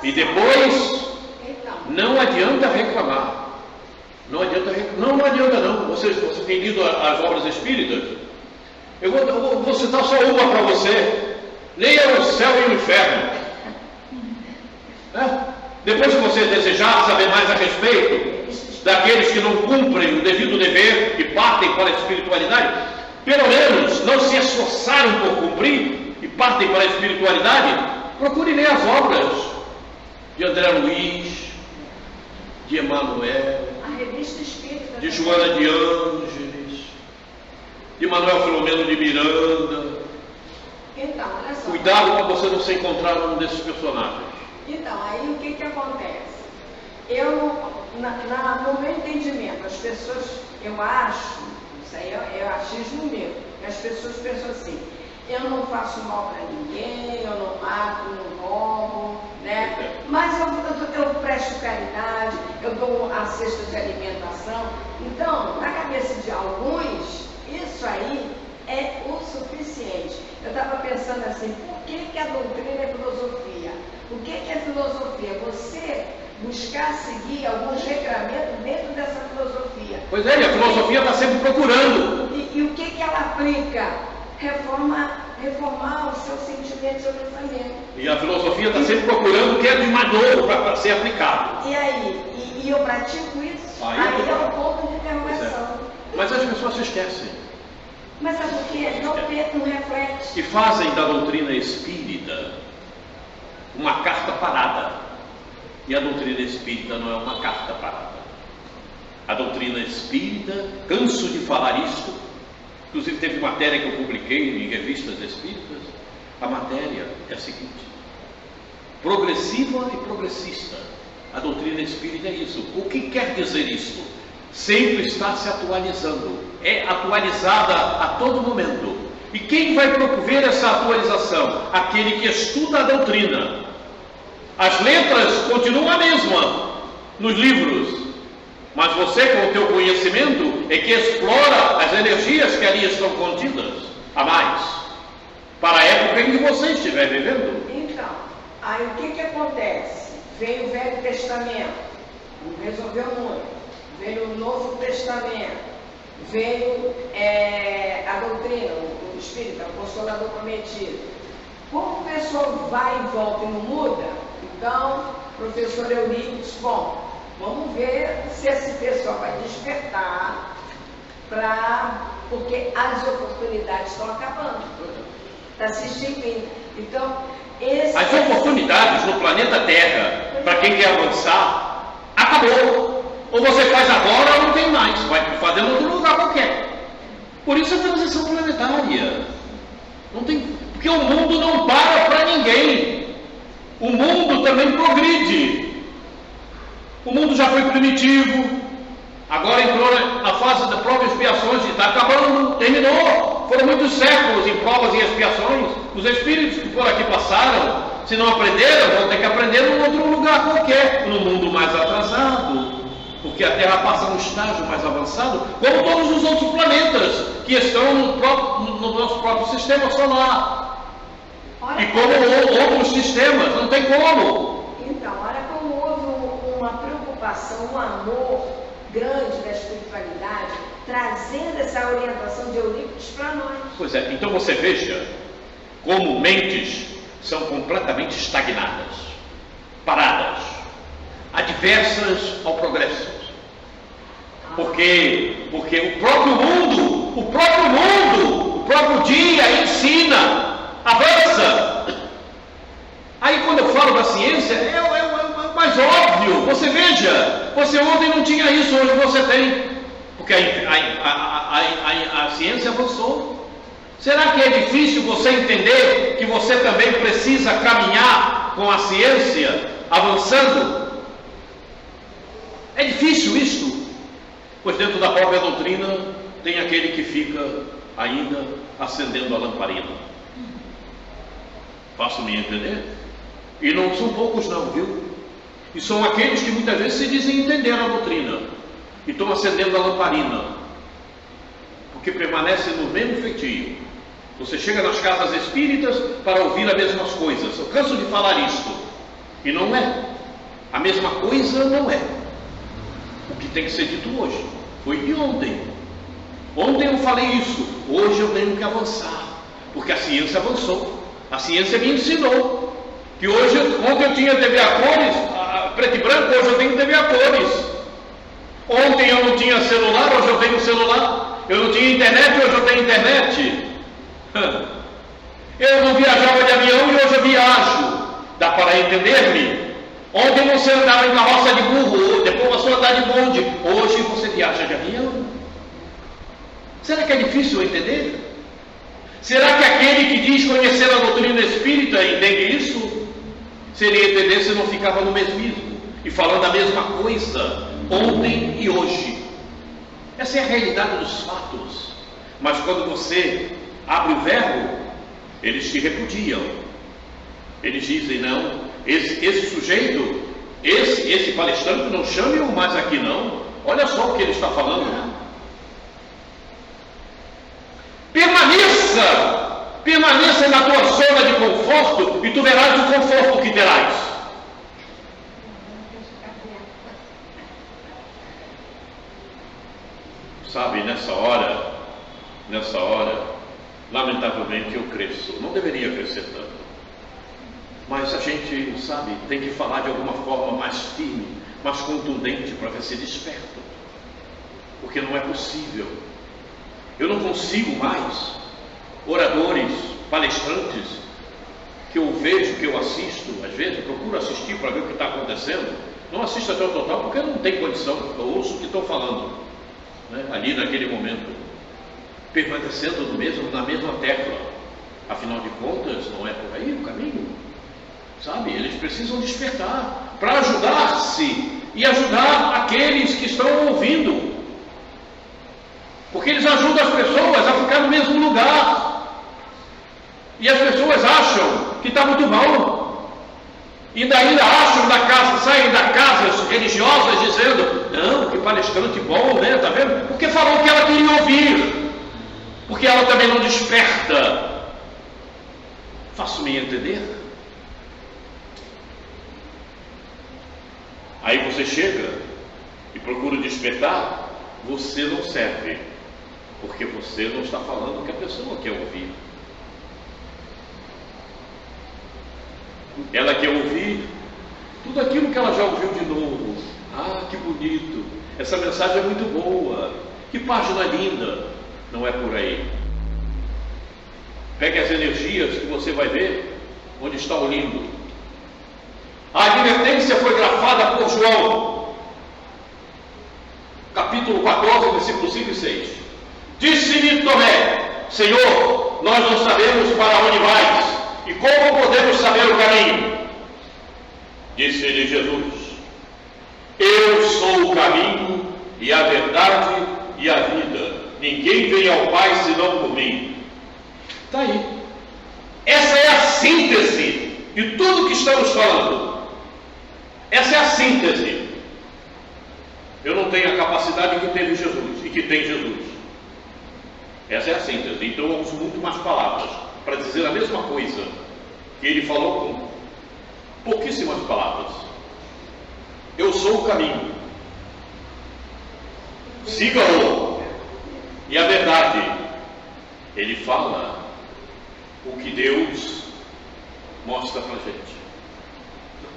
E depois não adianta reclamar. Não adianta não. Você tem lido as obras espíritas? Eu vou citar só uma para você. Leia O Céu e o Inferno. Depois, se você desejar saber mais a respeito daqueles que não cumprem o devido dever e partem para a espiritualidade, pelo menos não se esforçaram por cumprir e partem para a espiritualidade, procure ler as obras de André Luiz, de Emanuel, a Revista Espírita, de Joana de Ângeles, de Manuel Filomeno de Miranda. Então, olha só. Cuidado para você não se encontrar num desses personagens. Então, aí o que acontece? No meu entendimento, as pessoas, eu acho, isso aí é achismo meu, que as pessoas pensam assim: eu não faço mal para ninguém, eu não mato, não roubo, né? Mas eu presto caridade, eu dou a cesta de alimentação. Então, na cabeça de alguns, isso aí é o suficiente. Eu estava pensando assim, por que a doutrina é filosofia? O que é filosofia? Você buscar seguir alguns regramentos dentro dessa filosofia. Pois é, e a filosofia está sempre procurando. E o que ela aplica? Reformar os seus sentimentos e seu pensamento. E a filosofia está sempre procurando o que é de maduro para ser aplicado. E aí? E eu pratico isso? Aí é o ponto de interrogação. Mas as pessoas se esquecem. Mas sabe o que? Não reflete. E fazem da doutrina espírita uma carta parada. E a doutrina espírita não é uma carta parada. a doutrina espírita, canso de falar isto, inclusive teve matéria que eu publiquei em revistas espíritas. A matéria é a seguinte: progressiva e progressista. A doutrina espírita é isso. O que quer dizer isso? Sempre está se atualizando, é atualizada a todo momento. E quem vai promover essa atualização? Aquele que estuda a doutrina. As letras continuam a mesma nos livros, mas você, com o teu conhecimento, é que explora as energias que ali estão contidas a mais, para a época em que você estiver vivendo. Então, aí o que acontece? Veio o Velho Testamento, não resolveu muito. Veio o Novo Testamento, veio a doutrina, o Espírito, o Consolador Prometido. Como o pessoal vai e volta e não muda, então, o professor Eurípides, bom, vamos ver se esse pessoal vai despertar, porque as oportunidades estão acabando, está se extinguindo. Então, as oportunidades no planeta Terra, para quem quer avançar, acabou. Ou você faz agora ou não tem mais, vai fazer em outro lugar qualquer. Por isso a transição planetária. Não tem, porque o mundo não para ninguém. O mundo também progride. O mundo já foi primitivo, agora entrou na fase da prova e expiações, está acabando, terminou. Foram muitos séculos em provas e expiações. Os espíritos que por aqui passaram, se não aprenderam, vão ter que aprender em outro lugar qualquer, no mundo mais atrasado, porque a Terra passa um estágio mais avançado, como todos os outros planetas que estão no nosso próprio sistema solar. E como outros sistemas, não tem como. Então, olha como houve uma preocupação, um amor grande da espiritualidade, trazendo essa orientação de Eurípides para nós. Pois é, então você veja como mentes são completamente estagnadas, paradas, adversas ao progresso. Porque o próprio dia ensina, avança. Aí quando eu falo da ciência, é mais óbvio. Você veja, você ontem não tinha isso, hoje você tem. Porque a ciência avançou. Será que é difícil você entender que você também precisa caminhar com a ciência avançando? É difícil isto? Pois dentro da própria doutrina tem aquele que fica ainda acendendo a lamparina. Faço-me entender? E não são poucos não, viu? E são aqueles que muitas vezes se dizem entender a doutrina e estão acendendo a lamparina, porque permanecem no mesmo feitio. Você chega nas casas espíritas para ouvir as mesmas coisas. Eu canso de falar isto. E não é. A mesma coisa não é. O que tem que ser dito hoje foi de ontem. Ontem eu falei isso. Hoje eu tenho que avançar, porque a ciência avançou. A ciência me ensinou que ontem eu tinha TV a cores, preto e branco, hoje eu tenho TV a cores. Ontem eu não tinha celular, hoje eu tenho celular. Eu não tinha internet, hoje eu tenho internet. Eu não viajava de avião e hoje eu viajo. Dá para entender-me? Ontem você andava em carroça de burro, depois passou a andar de bonde. Hoje você viaja de avião. Será que é difícil entender? Será que aquele que diz conhecer a doutrina espírita entende isso? Seria entender se não ficava no mesmismo e falando a mesma coisa ontem e hoje. Essa é a realidade dos fatos. Mas quando você abre o verbo, eles te repudiam. Eles dizem, não, esse sujeito, esse palestrante, não chame-o mais aqui não. Olha só o que ele está falando. Permaneça na tua zona de conforto e tu verás o conforto que terás. Sabe, nessa hora, lamentavelmente eu cresço. Não deveria crescer tanto. Mas a gente, sabe, tem que falar de alguma forma mais firme, mais contundente para ver se desperta. Porque não é possível. Eu não consigo mais oradores, palestrantes, que eu vejo, que eu assisto, às vezes, eu procuro assistir para ver o que está acontecendo. Não assista até o total porque não tem condição. Eu ouço o que estão falando, né? Ali naquele momento, permanecendo na mesma tecla. Afinal de contas, não é por aí o caminho, sabe? Eles precisam despertar para ajudar-se e ajudar aqueles que estão ouvindo, porque eles ajudam as pessoas a ficar no mesmo lugar, e as pessoas acham que está muito mal, e daí acham da casa, saem da casa religiosas dizendo, não, que palestrante bom, né? Tá vendo? Porque falou o que ela queria ouvir, porque ela também não desperta. Faço-me entender? Aí você chega e procura despertar, você não serve, porque você não está falando o que a pessoa quer ouvir. Ela quer ouvir tudo aquilo que ela já ouviu de novo. Ah, que bonito, essa mensagem é muito boa, que página linda. Não é por aí. Pegue as energias que você vai ver onde está o lindo. A advertência foi grafada por João, capítulo 14, versículos 5 e 6. Disse-lhe Tomé, Senhor, nós não sabemos para onde vais, e como podemos saber o caminho? Disse-lhe Jesus, eu sou o caminho e a verdade e a vida. Ninguém vem ao Pai senão por mim. Está aí. Essa é a síntese de tudo que estamos falando. Essa é a síntese. Eu não tenho a capacidade que teve Jesus e que tem Jesus. Essa é a síntese. Então eu uso muito mais palavras para dizer a mesma coisa que ele falou com pouquíssimas palavras. Eu sou o caminho. Siga-o. E a verdade, ele fala o que Deus mostra para a gente.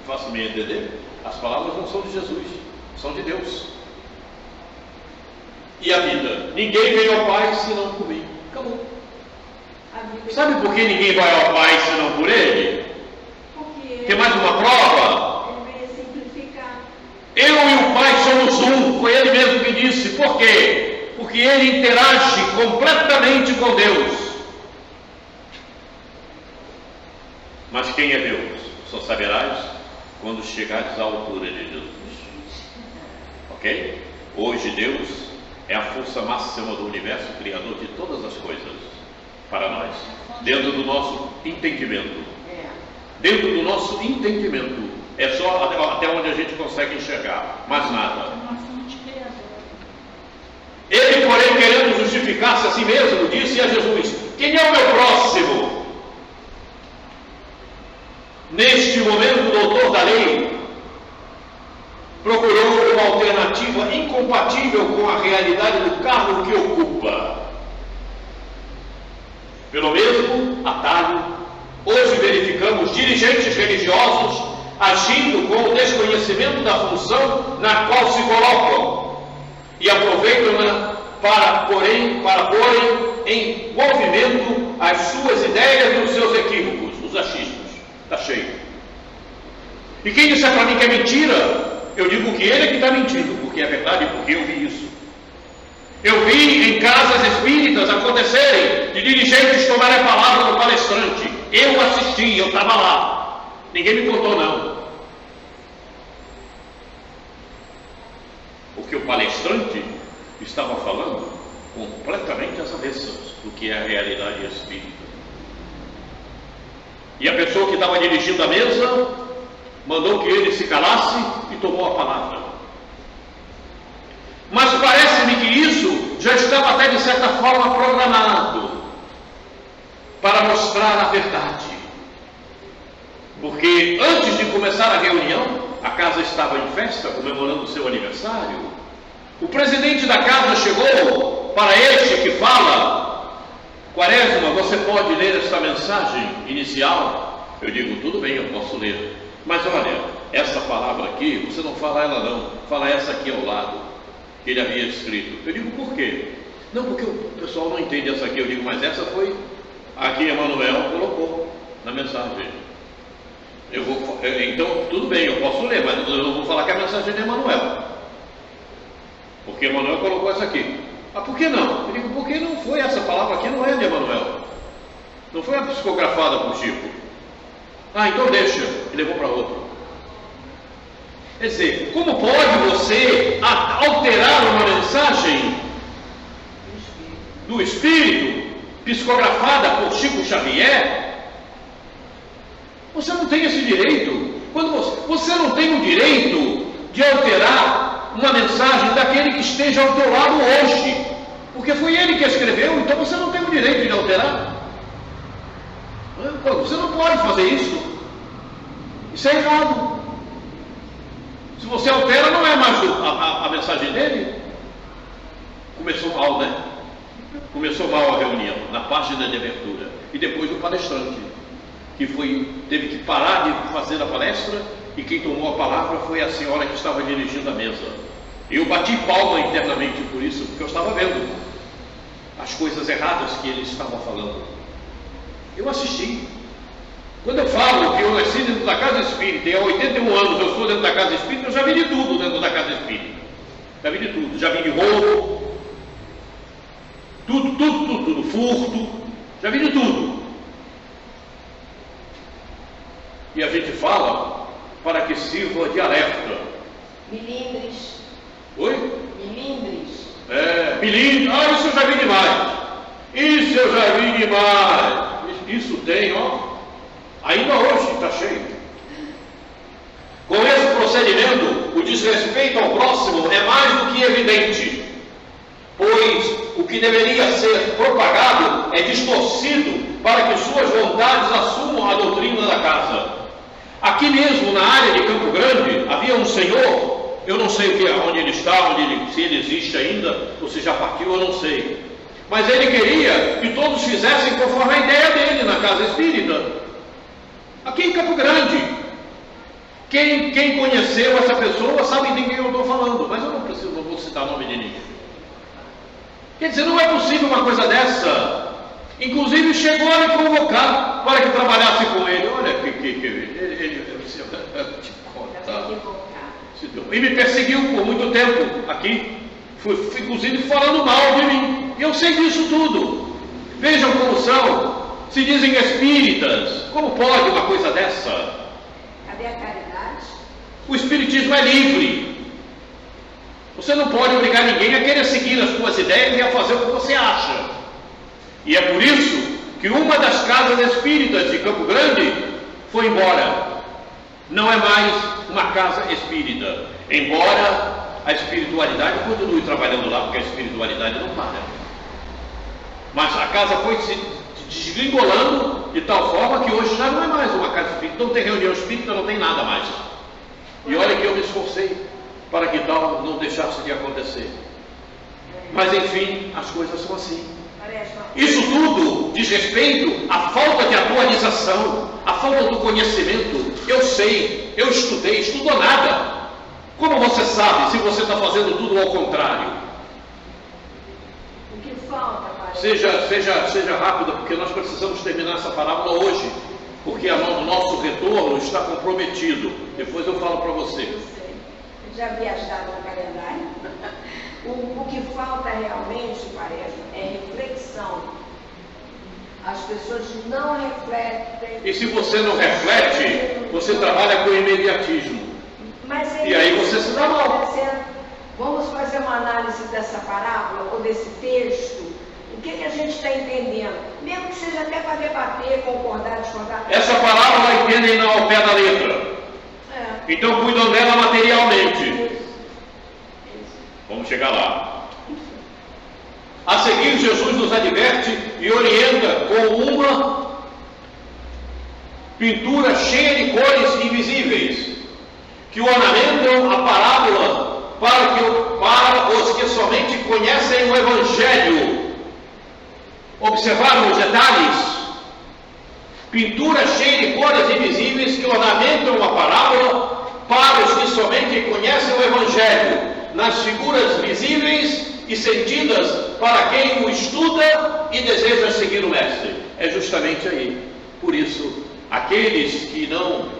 Faço-me entender? As palavras não são de Jesus, são de Deus. E a vida? Ninguém vem ao Pai senão por mim. Acabou. Sabe por que ninguém vai ao Pai senão por Ele? Quer mais uma prova? Ele veio simplificar. Eu e o Pai somos um. Foi Ele mesmo que disse. Por quê? Porque Ele interage completamente com Deus. Mas quem é Deus? Só saberás quando chegares à altura de Jesus. Ok? Hoje Deus é a força máxima do universo, criador de todas as coisas, para nós, dentro do nosso entendimento. Dentro do nosso entendimento. É só até onde a gente consegue enxergar, mais nada. Ele, porém, querendo justificar-se a si mesmo, disse a Jesus, quem é o meu próximo? Neste momento, o doutor da lei procurou uma alternativa incompatível com a realidade do cargo que ocupa. Pelo mesmo atalho, hoje verificamos dirigentes religiosos agindo com o desconhecimento da função na qual se colocam e aproveitam-na para porem em movimento as suas ideias e os seus equívocos, os achismos. Está cheio. E quem disser para mim que é mentira, eu digo que ele é que está mentindo, porque é verdade, porque eu vi isso. Eu vi em casas espíritas acontecerem de dirigentes tomarem a palavra do palestrante. Eu assisti, eu estava lá. Ninguém me contou, não. Porque o palestrante estava falando completamente às avessas do que é a realidade espírita. E a pessoa que estava dirigindo a mesa mandou que ele se calasse e tomou a palavra. Mas parece-me que isso já estava até de certa forma programado para mostrar a verdade. Porque antes de começar a reunião, a casa estava em festa, comemorando o seu aniversário. O presidente da casa chegou para este que fala, Quaresma, você pode ler esta mensagem inicial? Eu digo, tudo bem, eu posso ler. Mas olha, essa palavra aqui, você não fala ela não, fala essa aqui ao lado, que ele havia escrito. Eu digo, por quê? Não, porque o pessoal não entende essa aqui. Eu digo, mas essa foi a que Emmanuel colocou na mensagem. Então, tudo bem, eu posso ler, mas eu não vou falar que é a mensagem de Emmanuel. Porque Emmanuel colocou essa aqui. Ah, por que não? Eu digo, porque não foi essa palavra aqui, não é de Emmanuel. Não foi a psicografada por Chico. Ah, então deixa. E levou para outro. Quer dizer, como pode você alterar uma mensagem do Espírito, psicografada por Chico Xavier? Você não tem esse direito. Quando você não tem o direito de alterar uma mensagem daquele que esteja ao teu lado hoje, porque foi ele que escreveu, então você não tem o direito de alterar. Você não pode fazer isso. Isso é errado. Se você altera, não é mais a mensagem dele. Começou mal, né? Começou mal a reunião, na página de abertura. E depois o palestrante, que teve que parar de fazer a palestra, e quem tomou a palavra foi a senhora que estava dirigindo a mesa. Eu bati palma internamente por isso, porque eu estava vendo as coisas erradas que eles estavam falando. Eu assisti. Quando eu falo que eu nasci dentro da casa espírita e há 81 anos eu estou dentro da casa espírita, eu já vi de tudo dentro da casa espírita. Já vi de tudo. Já vi de roubo, tudo, furto, já vi de tudo. E a gente fala para que sirva de alerta. Milindres. Oi? Milindres. Milindres. Ah, isso eu já vi demais. Isso eu já vi demais. Isso tem, ó. Ainda hoje está cheio. Com esse procedimento, o desrespeito ao próximo é mais do que evidente, pois o que deveria ser propagado é distorcido para que suas vontades assumam a doutrina da casa. Aqui mesmo, na área de Campo Grande, havia um senhor, eu não sei onde ele está, se ele existe ainda, ou se já partiu, eu não sei. Mas ele queria que todos fizessem conforme a ideia dele na casa espírita. Aqui em Campo Grande. Quem conheceu essa pessoa sabe de quem eu estou falando, mas eu não vou citar o nome de ninguém. Quer dizer, não é possível uma coisa dessa. Inclusive chegou a me provocar para que trabalhasse com ele. Olha ele te conta. E me perseguiu por muito tempo aqui. Fui inclusive falando mal de mim. E eu sei disso tudo. Vejam como são. Se dizem espíritas. Como pode uma coisa dessa? Cadê a caridade? O espiritismo é livre. Você não pode obrigar ninguém a querer seguir as suas ideias e a fazer o que você acha. E é por isso que uma das casas espíritas de Campo Grande foi embora. Não é mais uma casa espírita. Embora a espiritualidade continue trabalhando lá, porque a espiritualidade não para. Mas a casa foi se desgringolando de tal forma que hoje já não é mais uma casa espírita. Não tem reunião espírita, não tem nada mais. E olha que eu me esforcei para que tal não deixasse de acontecer. Mas enfim, as coisas são assim. Isso tudo diz respeito à falta de atualização, à falta do conhecimento. Eu sei, eu estudei, estudou nada. Como você sabe se você está fazendo tudo ao contrário? O que falta, Pai? Seja rápida, porque nós precisamos terminar essa parábola hoje, porque o nosso retorno está comprometido. Depois eu falo para você. Eu sei. Eu já havia ajudado no calendário. O que falta realmente, parece, é reflexão. As pessoas não refletem. E se você não reflete, você trabalha com imediatismo. E aí você se dá mal. Vamos fazer uma análise dessa parábola ou desse texto. O que a gente está entendendo? Mesmo que seja até para debater, concordar, discordar. Essa parábola entendem ao pé da letra. Então cuidam dela materialmente. Vamos chegar lá. A seguir, Jesus nos adverte e orienta com uma pintura cheia de cores invisíveis, que ornamentam a parábola para os que somente conhecem o Evangelho. Observaram os detalhes? Pintura cheia de cores invisíveis que ornamentam a parábola para os que somente conhecem o Evangelho, nas figuras visíveis e sentidas para quem o estuda e deseja seguir o Mestre. É justamente aí. Por isso, aqueles que não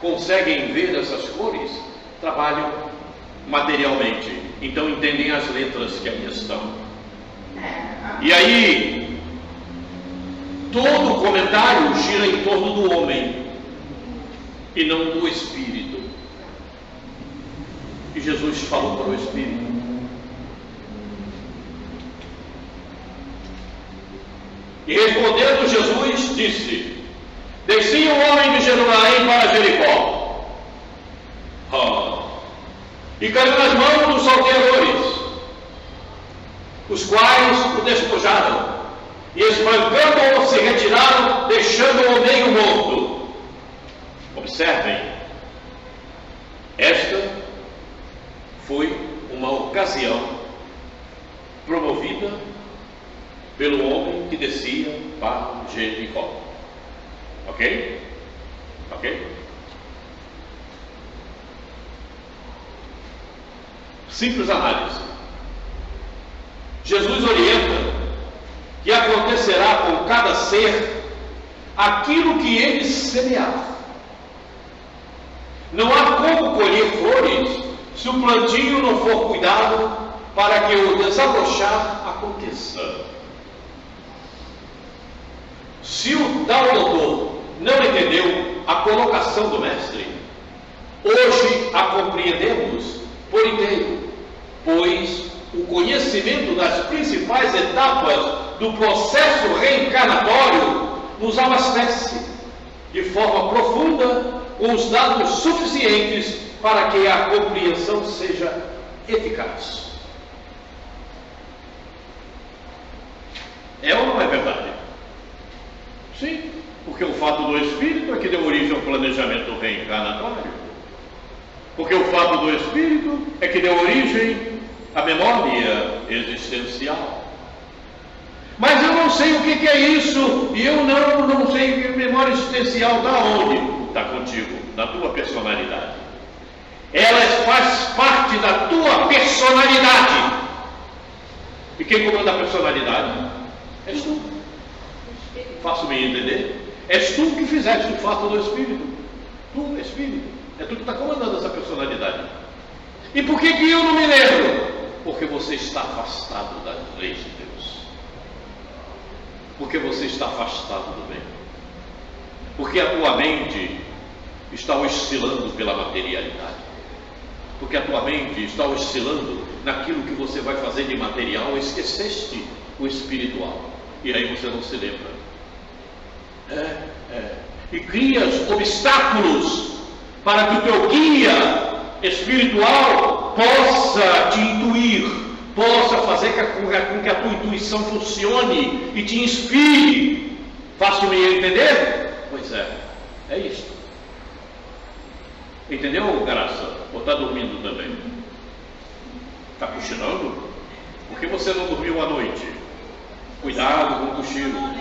conseguem ver essas cores, trabalham materialmente, então entendem as letras que ali estão. E aí, todo o comentário gira em torno do homem e não do espírito. E Jesus falou para o espírito. E respondendo Jesus, disse: descia um homem de Jerusalém para Jericó, e caiu nas mãos dos salteadores, os quais o despojaram, e espancando-o se retiraram, deixando-o meio morto. Observem, esta foi uma ocasião promovida pelo homem que descia para Jericó. Ok? Ok? Simples análise. Jesus orienta que acontecerá com cada ser aquilo que ele semear. Não há como colher flores se o plantio não for cuidado para que o desabrochar aconteça. Se o tal doutor não entendeu a colocação do mestre, hoje a compreendemos por inteiro, pois o conhecimento das principais etapas do processo reencarnatório nos abastece de forma profunda com os dados suficientes para que a compreensão seja eficaz. É ou não é verdade? Sim, porque o fato do espírito é que deu origem ao planejamento reencarnatório. Porque o fato do espírito é que deu origem à memória existencial. Mas eu não sei o que é isso, e eu não sei o que é memória existencial. Da onde? Está contigo, na tua personalidade. Ela faz parte da tua personalidade. E quem comanda a personalidade? És tu. Faço-me entender? És tu que fizeste o fato do espírito. Tu, espírito. É tu que está comandando essa personalidade. E por que eu não me lembro? Porque você está afastado das leis de Deus. Porque você está afastado do bem. Porque a tua mente está oscilando pela materialidade. Porque a tua mente está oscilando naquilo que você vai fazer de material, esqueceste o espiritual. E aí você não se lembra. E crias obstáculos para que o teu guia espiritual possa te intuir, possa fazer com que a tua intuição funcione e te inspire. Faço-me entender? Pois é isto. Entendeu, Graça? Ou está dormindo também? Está cochilando? Por que você não dormiu à noite? Cuidado com o cochilo.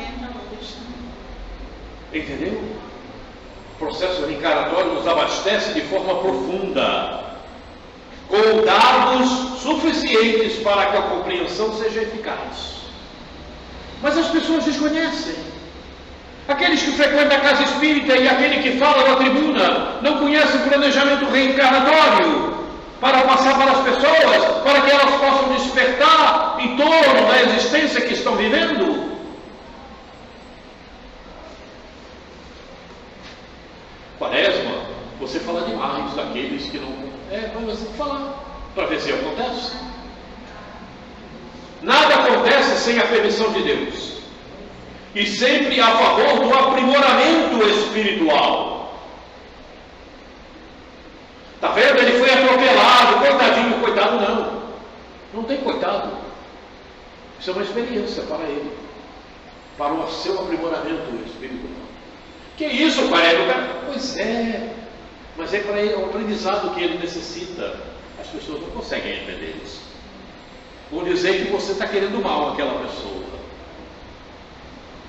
Entendeu? O processo reencarnatório nos abastece de forma profunda, com dados suficientes para que a compreensão seja eficaz. Mas as pessoas desconhecem. Aqueles que frequentam a casa espírita e aquele que fala na tribuna não conhecem o planejamento reencarnatório para passar para as pessoas, para que elas possam despertar em torno da existência que estão vivendo. Quaresma, você fala demais daqueles que não... mas você tem que falar para ver se acontece. Nada acontece sem a permissão de Deus. E sempre a favor do aprimoramento espiritual. Está vendo? Ele foi atropelado, coitadinho, coitado não. Não tem coitado. Isso é uma experiência para ele. Para o seu aprimoramento espiritual. Que isso, pai? Pois é. Mas é para ele, é um aprendizado que ele necessita. As pessoas não conseguem entender isso. Vão dizer que você está querendo mal àquela pessoa.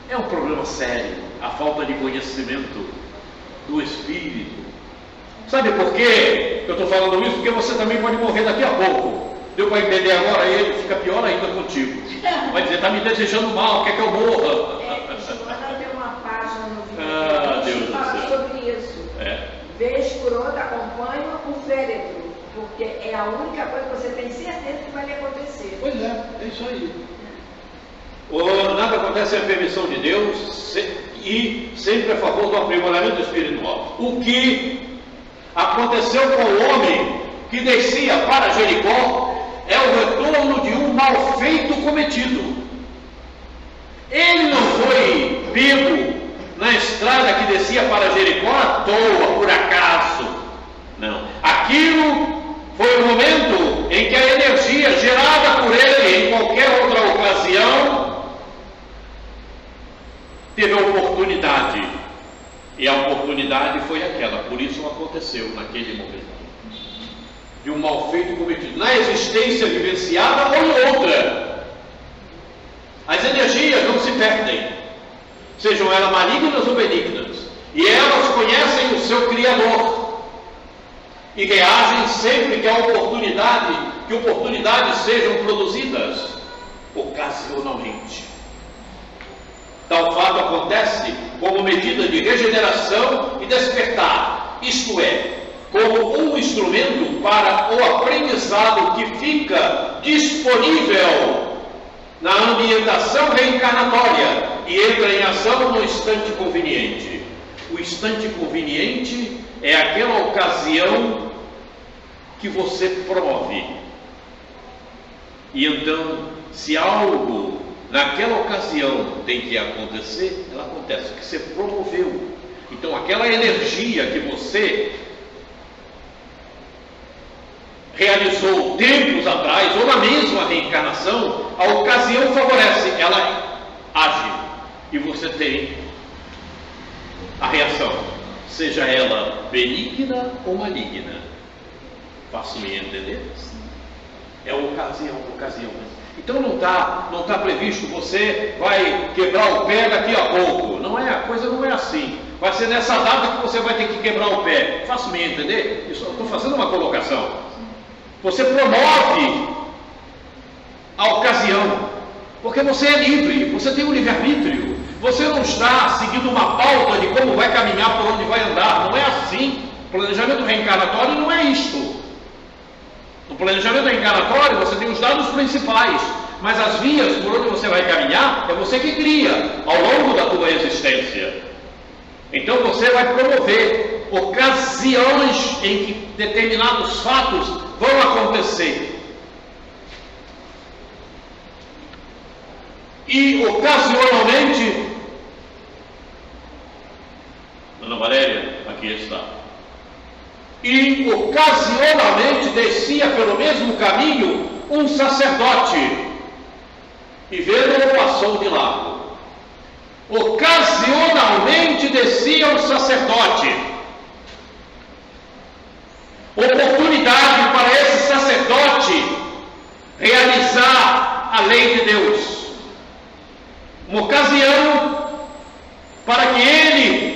É um problema sério, a falta de conhecimento do espírito. Sabe por quê eu estou falando isso? Porque você também pode morrer daqui a pouco. Deu para entender agora? Ele fica pior ainda contigo. Vai dizer, está me desejando mal, quer que eu morra? Joana tem uma página no vídeo que fala sobre isso. Veja por outro, acompanha o féretro, porque é a única coisa que você tem certeza que vai lhe acontecer. Pois é isso aí. Nada acontece sem a permissão de Deus e sempre a favor do aprimoramento espiritual. O que aconteceu com o homem que descia para Jericó é o retorno de um mal feito cometido. Ele não foi pego na estrada que descia para Jericó à toa, por acaso. Não. Aquilo foi o momento em que a energia gerada por ele em qualquer outra ocasião teve a oportunidade. E a oportunidade foi aquela, por isso aconteceu naquele momento. De um mal feito cometido, na existência vivenciada ou em outra. As energias não se perdem, sejam elas malignas ou benignas, e elas conhecem o seu Criador e reagem sempre que oportunidades sejam produzidas ocasionalmente. Tal fato acontece como medida de regeneração e despertar, isto é, como um instrumento para o aprendizado que fica disponível na ambientação reencarnatória e entra em ação no instante conveniente. O instante conveniente é aquela ocasião que você promove. E então, se algo naquela ocasião tem que acontecer, ela acontece, que você promoveu. Então, aquela energia que você realizou tempos atrás, ou na mesma reencarnação, a ocasião favorece, ela age, e você tem a reação, seja ela benigna ou maligna. Faço-me entender? É ocasião. Então não está previsto, você vai quebrar o pé daqui a pouco. A coisa não é assim. Vai ser nessa data que você vai ter que quebrar o pé. Faço-me entender? Eu estou fazendo uma colocação. Você promove a ocasião, porque você é livre, você tem um livre-arbítrio. Você não está seguindo uma pauta de como vai caminhar, por onde vai andar. Não é assim. O planejamento reencarnatório não é isto. No planejamento reencarnatório você tem os dados principais, mas as vias por onde você vai caminhar é você que cria ao longo da tua existência. Então você vai promover ocasiões em que determinados fatos vão acontecer. E ocasionalmente, Dona Valéria, aqui está. E ocasionalmente descia pelo mesmo caminho um sacerdote, e vendo-o passou de lado. Ocasionalmente descia um sacerdote. Oportunidade para esse sacerdote realizar a lei de Deus. Uma ocasião para que ele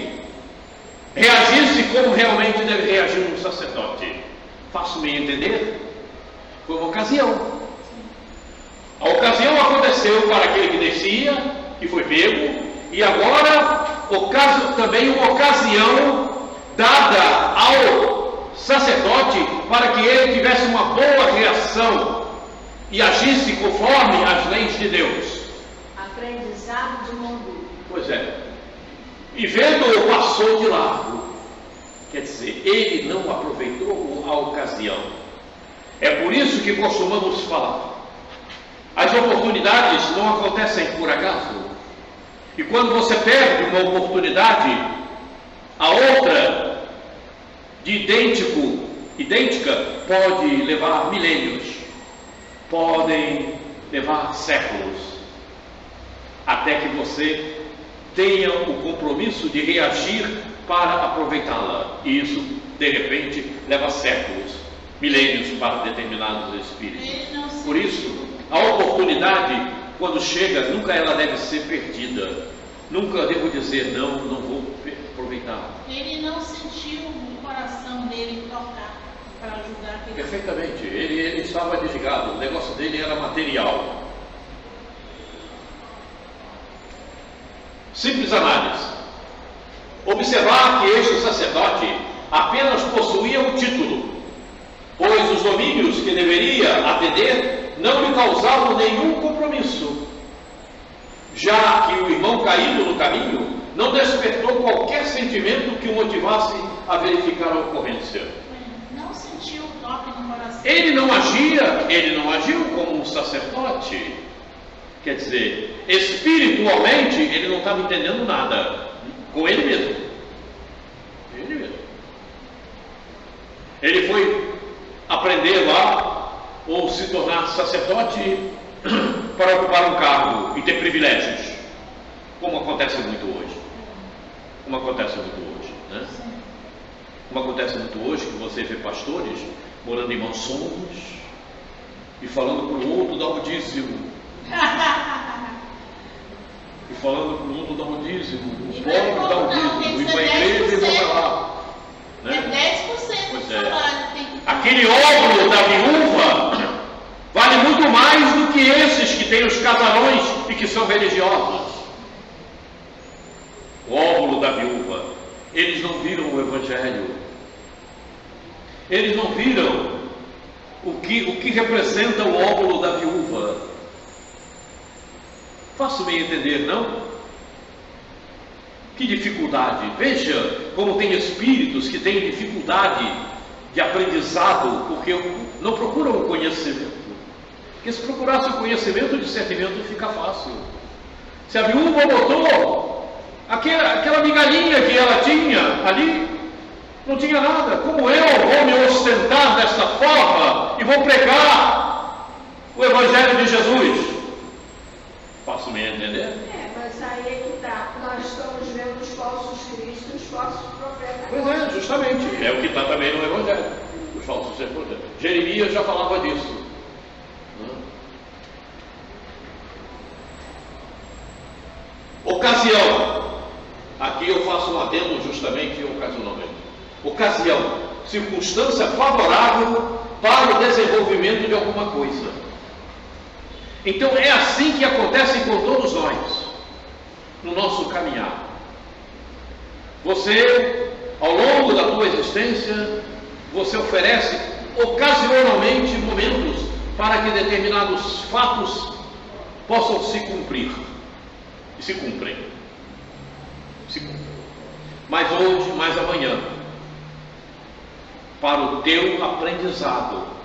reagisse como realmente deve reagir um sacerdote. Faço-me entender? Foi uma ocasião. A ocasião aconteceu para aquele que descia, que foi pego, e agora também uma ocasião dada ao sacerdote para que ele tivesse uma boa reação e agisse conforme as leis de Deus. Aprendizado de mundo. Pois é. E vendo-o passou de largo. Quer dizer, ele não aproveitou a ocasião. É por isso que costumamos falar. As oportunidades não acontecem por acaso. E quando você perde uma oportunidade, a outra de idêntica pode levar milênios, podem levar séculos, até que você tenha o compromisso de reagir para aproveitá-la. E isso, de repente, leva séculos, milênios para determinados espíritos. Por isso, a oportunidade, quando chega, nunca ela deve ser perdida. Nunca devo dizer, não vou aproveitar. Ele não sentiu o coração dele tocar para ajudar aquele. Perfeitamente, ele estava desligado, o negócio dele era material. Simples análise. Observar que este sacerdote apenas possuía o título, pois os domínios que deveria atender não lhe causavam nenhum compromisso, já que o irmão caído no caminho não despertou qualquer sentimento que o motivasse a verificar a ocorrência. Não sentiu o toque no coração. Ele não agiu como um sacerdote. Quer dizer, espiritualmente ele não estava entendendo nada com ele mesmo. Ele foi aprender lá ou se tornar sacerdote para ocupar um cargo e ter privilégios, como acontece muito hoje. Como acontece muito hoje, que você vê pastores morando em mansões e falando para o outro dar o dízimo. E falando para o outro dar o dízimo, o pobre dá o dízimo, e para a igreja e vai lá. É 10% do salário. Aquele óvulo da viúva vale muito mais do que esses que têm os casarões e que são religiosos. O óvulo da viúva, eles não viram o Evangelho, eles não viram o que representa o óvulo da viúva. Faço-me entender, não? Que dificuldade! Veja como tem espíritos que têm dificuldade de aprendizado, porque não procuram o conhecimento. Porque se procurasse o conhecimento, o discernimento fica fácil. Se a viúva botou aquela migalhinha que ela tinha ali, não tinha nada. Como eu vou me ostentar desta forma e vou pregar o Evangelho de Jesus? Faço-me entender? Mas aí é que está. Nós estamos vendo os falsos cristos, os falsos profetas. Pois é, justamente. É o que está também no Evangelho. Os falsos profetas. Jeremias já falava disso. Ocasião. Aqui eu faço um adendo justamente ocasionalmente. Ocasião. Circunstância favorável para o desenvolvimento de alguma coisa. Então é assim que acontece com todos nós, no nosso caminhar. Você, ao longo da tua existência, você oferece ocasionalmente momentos para que determinados fatos possam se cumprir. E se cumprem. Mas hoje, mais amanhã, para o teu aprendizado,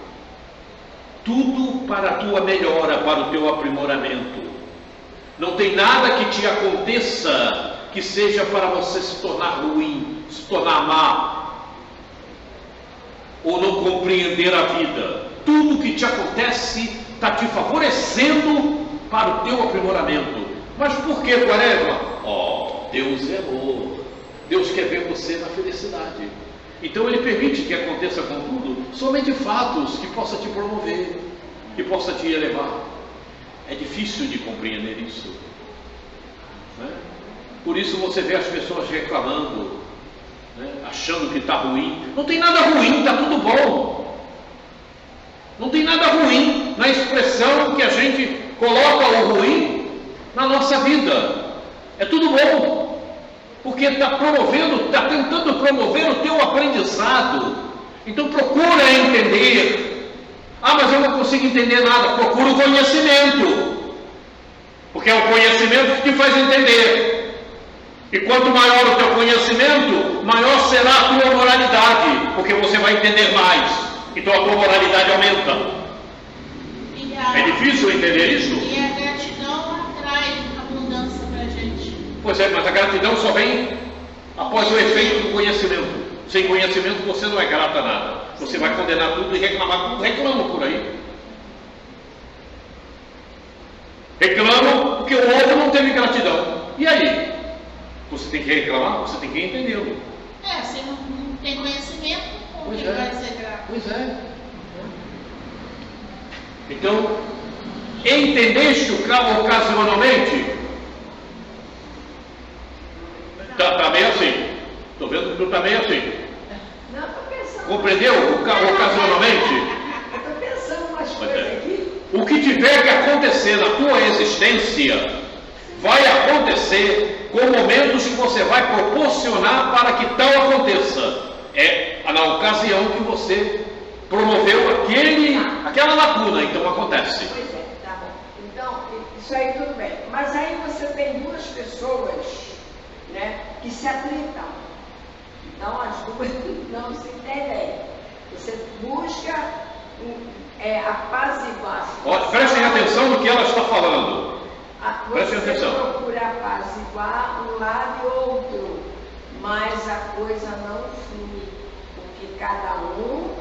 tudo para a tua melhora, para o teu aprimoramento. Não tem nada que te aconteça que seja para você se tornar ruim, se tornar má, ou não compreender a vida. Tudo que te acontece está te favorecendo para o teu aprimoramento. Mas por que, Quaresma? Deus é amor. Deus quer ver você na felicidade. Então Ele permite que aconteça com tudo somente fatos que possa te promover, que possa te elevar. É difícil de compreender isso, né? Por isso você vê as pessoas reclamando, né? Achando que está ruim. Não tem nada ruim, está tudo bom. Não tem nada ruim na expressão que a gente coloca o ruim na nossa vida. É tudo bom. Porque está tentando promover o teu aprendizado. Então procura entender. Mas eu não consigo entender nada. Procura o conhecimento. Porque é o conhecimento que te faz entender. E quanto maior o teu conhecimento, maior será a tua moralidade. Porque você vai entender mais. Então a tua moralidade aumenta. É difícil entender isso? E a gratidão atrai abundância para a gente. Pois é, mas a gratidão só vem após o efeito do conhecimento. Sem conhecimento você não é grato a nada. Você vai condenar tudo e reclamar tudo. Reclamam por aí. Reclamam porque o outro não teve gratidão. E aí? Você tem que reclamar, você tem que entendê-lo. Se não tem conhecimento, como ele vai ser grato? Pois é. Então, entendeste ocasionalmente? Está meio assim. Estou vendo que tu está meio assim. Não, estou pensando. Compreendeu? Ocasionalmente? Estou pensando umas coisas aqui. O que tiver que acontecer na tua existência, vai acontecer com momentos que você vai proporcionar para que tal aconteça. É na ocasião que você promoveu aquela lacuna, então acontece. Pois é, tá bom. Então, isso aí tudo bem. Mas aí você tem duas pessoas, né, que se atritam. Então as duas não se entendem. Você busca apaziguar. Olha, prestem atenção no que ela está falando. Prestem atenção. Você procura apaziguar um lado e outro, mas a coisa não flui, porque cada um,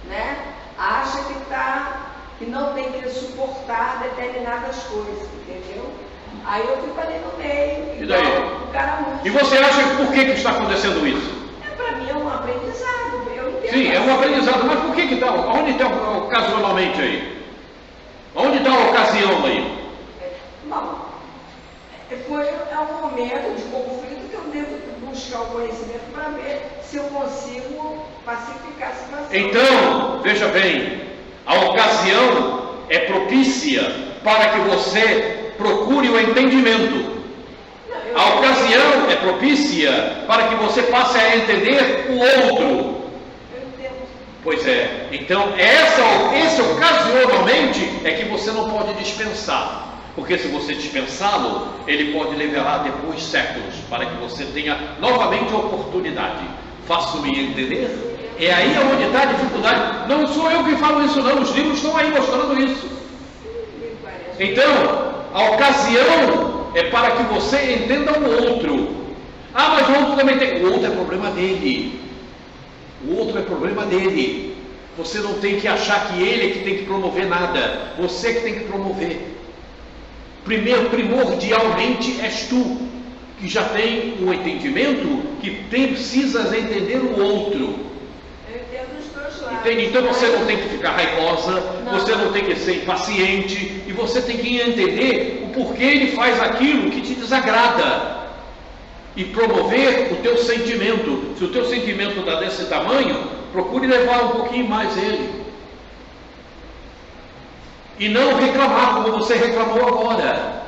né, acha que não tem que suportar determinadas coisas, entendeu? Aí eu fico ali no meio, E daí? O cara muito. E você acha por que está acontecendo isso? Para mim é um aprendizado, eu entendo. Sim, é um aprendizado, mas por que está? Onde está ocasionalmente aí? Onde está a ocasião aí? Bom, é um momento de conflito que eu devo buscar o conhecimento para ver se eu consigo pacificar a situação. Então, veja bem, a ocasião é propícia para que você procure o entendimento. A ocasião é propícia para que você passe a entender o outro. Eu entendo. Pois é, então esse ocasionalmente é que você não pode dispensar. Porque se você dispensá-lo, ele pode levar depois séculos para que você tenha novamente a oportunidade. Faço-me entender? É aí onde está a dificuldade. Não sou eu que falo isso não, os livros estão aí mostrando isso. Então, a ocasião é para que você entenda o outro. Ah, mas o outro também tem. O outro é problema dele. O outro é problema dele. Você não tem que achar que ele é que tem que promover nada. Você que tem que promover. Primeiro, primordialmente és tu, que já tem o entendimento, que precisas entender o outro. Eu entendo os dois lados. Entende? Então você não tem que ficar raivosa, Não. você não tem que ser impaciente, e você tem que entender o porquê ele faz aquilo que te desagrada. E promover o teu sentimento. Se o teu sentimento está desse tamanho, procure levar um pouquinho mais ele. E não reclamar como você reclamou agora.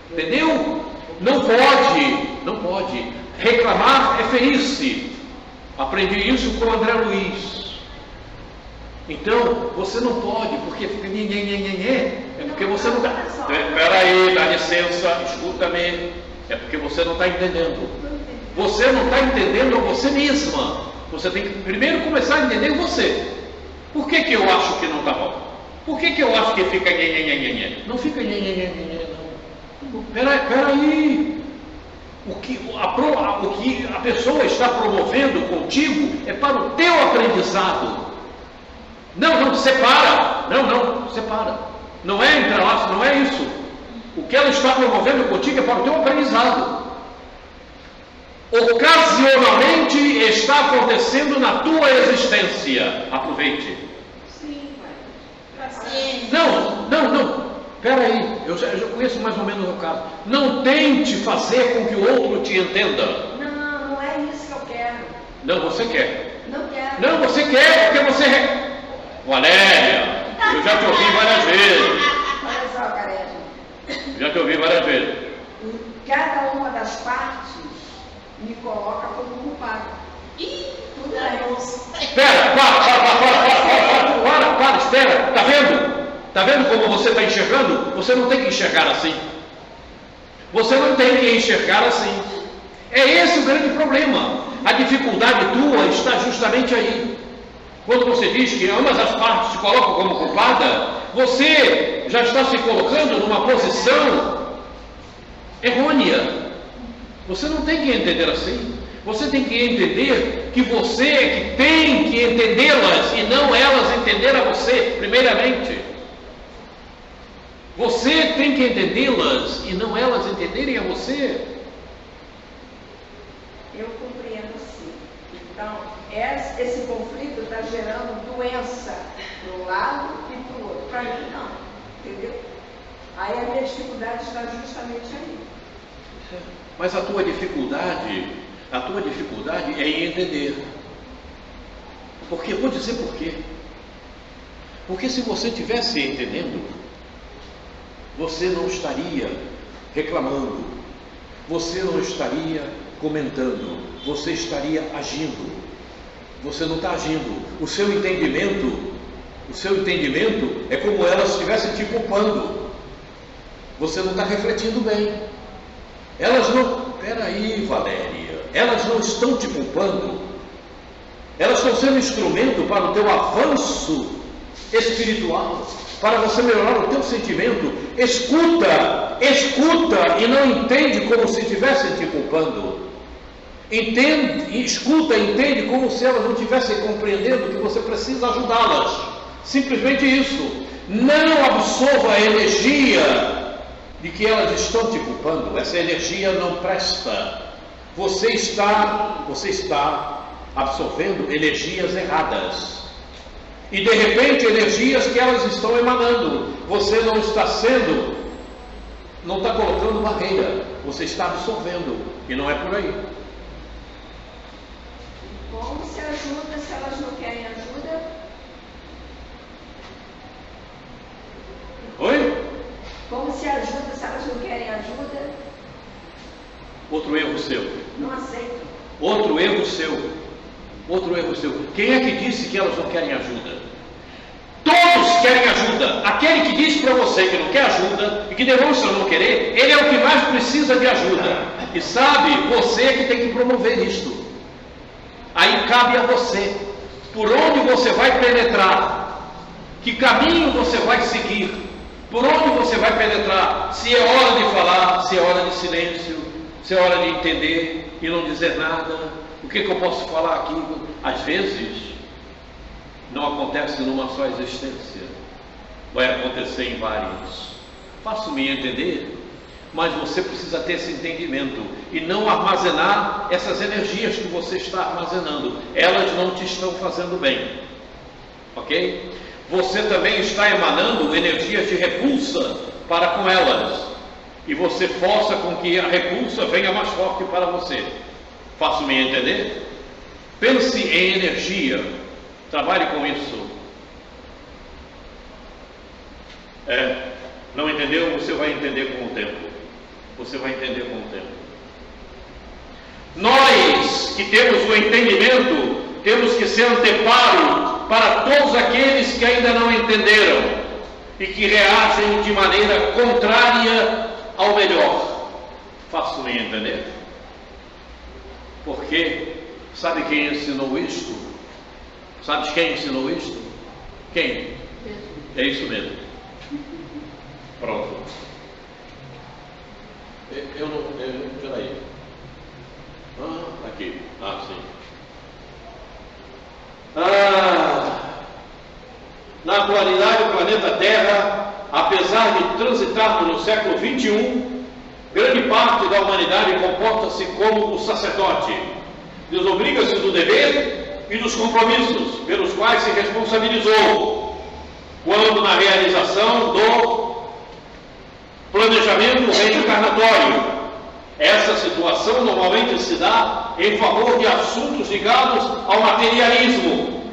Entendeu? Não pode. Reclamar é ferir-se. Aprendi isso com o André Luiz. Então, você não pode, porque fica é porque você não está. Espera aí, dá licença, escuta-me. É porque você não está entendendo. Você não está entendendo você mesma. Você tem que primeiro começar a entender você. Por que eu acho que não está bom? Por que eu acho que fica Não fica não. Peraí. O que a pessoa está promovendo contigo é para o teu aprendizado. Não, separa. Não, separa. Não é entrelaço, não é isso. O que ela está promovendo contigo é para o teu aprendizado. Ocasionalmente está acontecendo na tua existência. Aproveite. Sim, Paciência. Não. Espera aí, eu já conheço mais ou menos o caso. Não tente fazer com que o outro te entenda. Não é isso que eu quero. Não, você quer. Não quero. Não, você quer porque você... Valéria, eu já te ouvi várias vezes. Olha só, Careca. Já te ouvi várias vezes. Cada uma das partes me coloca como culpado. Ih, Tudo da bem. moça. Espera, espera. Tá vendo? Tá vendo como você está enxergando? Você não tem que enxergar assim. Você não tem que enxergar assim. É esse o grande problema. A dificuldade tua está justamente aí. Quando você diz que ambas as partes se colocam como culpada, você já está se colocando numa posição errônea. Você não tem que entender assim. Você tem que entender que você é que tem que entendê-las e não elas entender a você, primeiramente. Você tem que entendê-las e não elas entenderem a você. Eu compreendo sim. Então, esse conflito está gerando doença para um lado e para o outro. Para mim, não. Entendeu? Aí a minha dificuldade está justamente aí. Mas a tua dificuldade é em entender. Porque, vou dizer por quê. Porque se você estivesse entendendo, você não estaria reclamando, você não estaria comentando, você estaria agindo. Você não está agindo. O seu entendimento é como elas estivessem te culpando. Você não está refletindo bem. Elas não... Peraí, Valéria. Elas não estão te culpando. Elas estão sendo instrumento para o teu avanço espiritual, para você melhorar o teu sentimento. Escuta e não entende como se estivessem te culpando. Entende como se elas não estivessem compreendendo que você precisa ajudá-las. Simplesmente isso. Não absorva a energia de que elas estão te culpando. Essa energia não presta. Você está absorvendo energias erradas. E de repente energias que elas estão emanando. Você não está colocando barreira. Você está absorvendo. E não é por aí. Como se ajuda se elas não querem ajuda? Oi? Como se ajuda se elas não querem ajuda? Outro erro seu. Não aceito. Outro erro seu. Quem é que disse que elas não querem ajuda? Todos querem ajuda. Aquele que disse para você que não quer ajuda e que demonstra não querer, ele é o que mais precisa de ajuda. E sabe, você é que tem que promover isto. Aí cabe a você. Por onde você vai penetrar? Que caminho você vai seguir? Por onde você vai penetrar? Se é hora de falar, se é hora de silêncio, se é hora de entender e não dizer nada. O que eu posso falar aqui? Às vezes, não acontece numa só existência. Vai acontecer em várias. Faço-me entender, mas você precisa ter esse entendimento e não armazenar essas energias que você está armazenando. Elas não te estão fazendo bem. Ok? Você também está emanando energias de repulsa para com elas. E você força com que a repulsa venha mais forte para você. Faço-me entender? Pense em energia. Trabalhe com isso. Não entendeu? Você vai entender com o tempo. Nós que temos o entendimento, temos que ser anteparo para todos aqueles que ainda não entenderam e que reagem de maneira contrária ao melhor. Faço-me entender? Porque, sabe quem ensinou isto? Sabes quem ensinou isto? Quem? É isso mesmo. Pronto. Peraí. Aqui. Sim. Na atualidade, o planeta Terra, apesar de transitarmos no século XXI, grande parte da humanidade comporta-se como o sacerdote. Desobriga-se do dever e dos compromissos pelos quais se responsabilizou, quando na realização do planejamento reencarnatório. Essa situação normalmente se dá em favor de assuntos ligados ao materialismo,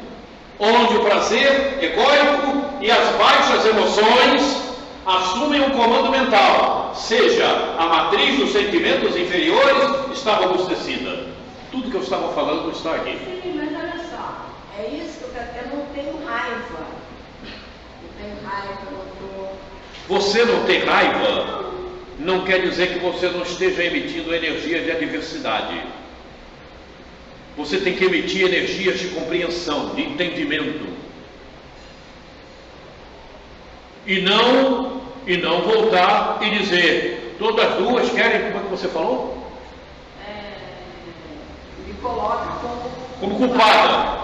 onde o prazer egóico e as baixas emoções assumem um comando mental, seja a matriz dos sentimentos inferiores está robustecida. Tudo que eu estava falando está aqui. Sim, mas olha só, é isso que eu não tenho raiva. Você não tem raiva não quer dizer que você não esteja emitindo energia de adversidade. Você tem que emitir energias de compreensão, de entendimento. E não voltar e dizer, todas as duas querem, como é que você falou? Me coloca como culpada.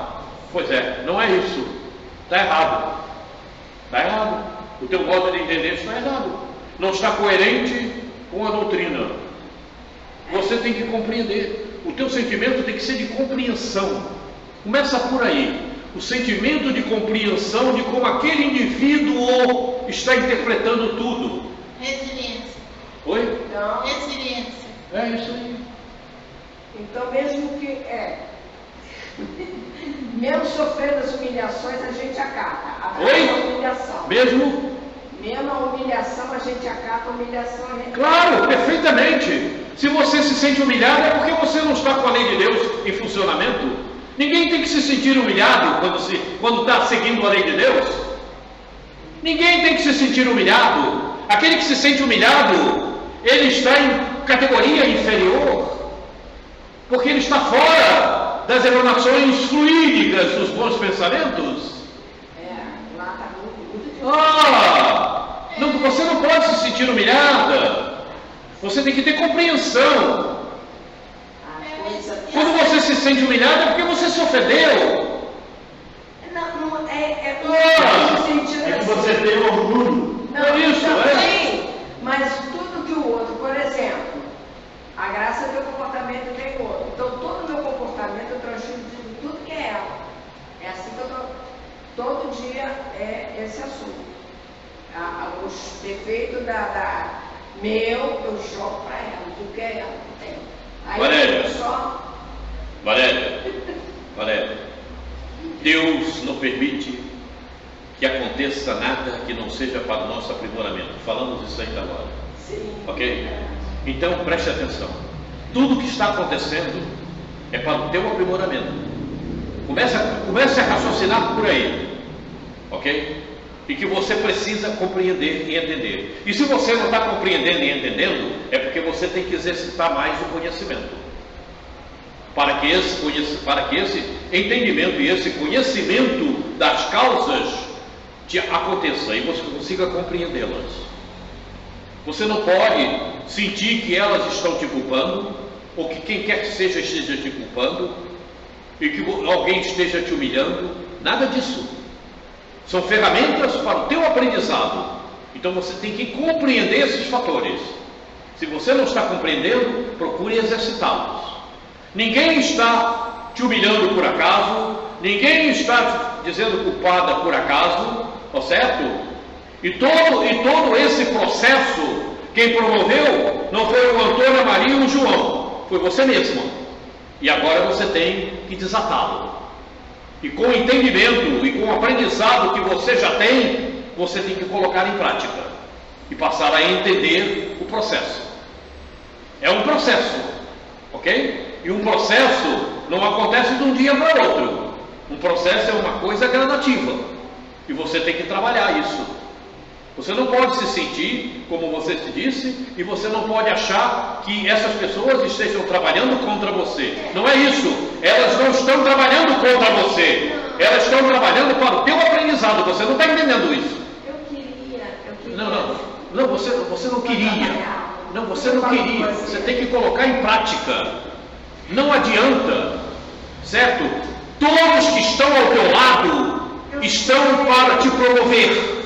Pois é, não é isso. Está errado. Está errado. O teu modo de entender está errado. Não está coerente com a doutrina. Você tem que compreender. O teu sentimento tem que ser de compreensão. Começa por aí. O sentimento de compreensão de como aquele indivíduo está interpretando tudo. Resiliência. Oi? Não. Resiliência. É isso aí. Então, mesmo sofrendo as humilhações, a gente acata. Oi? A humilhação. Mesmo a humilhação, a gente acata a humilhação. Claro, perfeitamente. Se você se sente humilhado, é porque você não está com a lei de Deus em funcionamento. Ninguém tem que se sentir humilhado quando está seguindo a lei de Deus. Ninguém tem que se sentir humilhado. Aquele que se sente humilhado, ele está em categoria inferior, porque ele está fora das emanações fluídicas dos bons pensamentos. Lá está muito difícil. Você não pode se sentir humilhada. Você tem que ter compreensão. Quando você se sente humilhado, é porque você se ofendeu. Não é no sentido é que você tem orgulho. Não, isso, também, mas tudo que o outro, por exemplo, a graça do meu comportamento tem o outro. Então, todo o meu comportamento eu transfiro de tudo que é ela. É assim que eu estou. Todo dia é esse assunto. Os defeitos meu, eu jogo para ela, tudo que é ela que tem. Aí Valéria, Deus não permite que aconteça nada que não seja para o nosso aprimoramento. Falamos isso ainda agora. Sim. Ok? Então preste atenção. Tudo que está acontecendo é para o teu aprimoramento. Comece a raciocinar por aí. Ok? E que você precisa compreender e entender. E se você não está compreendendo e entendendo, é porque você tem que exercitar mais o conhecimento. Para que esse entendimento e esse conhecimento das causas aconteça e você consiga compreendê-las. Você não pode sentir que elas estão te culpando, ou que quem quer que seja esteja te culpando, e que alguém esteja te humilhando. Nada disso. São ferramentas para o teu aprendizado. Então você tem que compreender esses fatores. Se você não está compreendendo, procure exercitá-los. Ninguém está te humilhando por acaso, ninguém está dizendo culpada por acaso, tá certo? E todo esse processo, quem promoveu não foi o Antônio, a Maria e o João, foi você mesmo. E agora você tem que desatá-lo. E com o entendimento e com o aprendizado que você já tem, você tem que colocar em prática e passar a entender o processo. É um processo, ok? E um processo não acontece de um dia para outro. Um processo é uma coisa gradativa e você tem que trabalhar isso. Você não pode se sentir, como você se disse, e você não pode achar que essas pessoas estejam trabalhando contra você. Não é isso. Elas não estão trabalhando contra você. Elas estão trabalhando para o teu aprendizado. Você não está entendendo isso. Eu queria. Não, você não queria. Não, você não queria. Você tem que colocar em prática. Não adianta, certo? Todos que estão ao teu lado estão para te promover.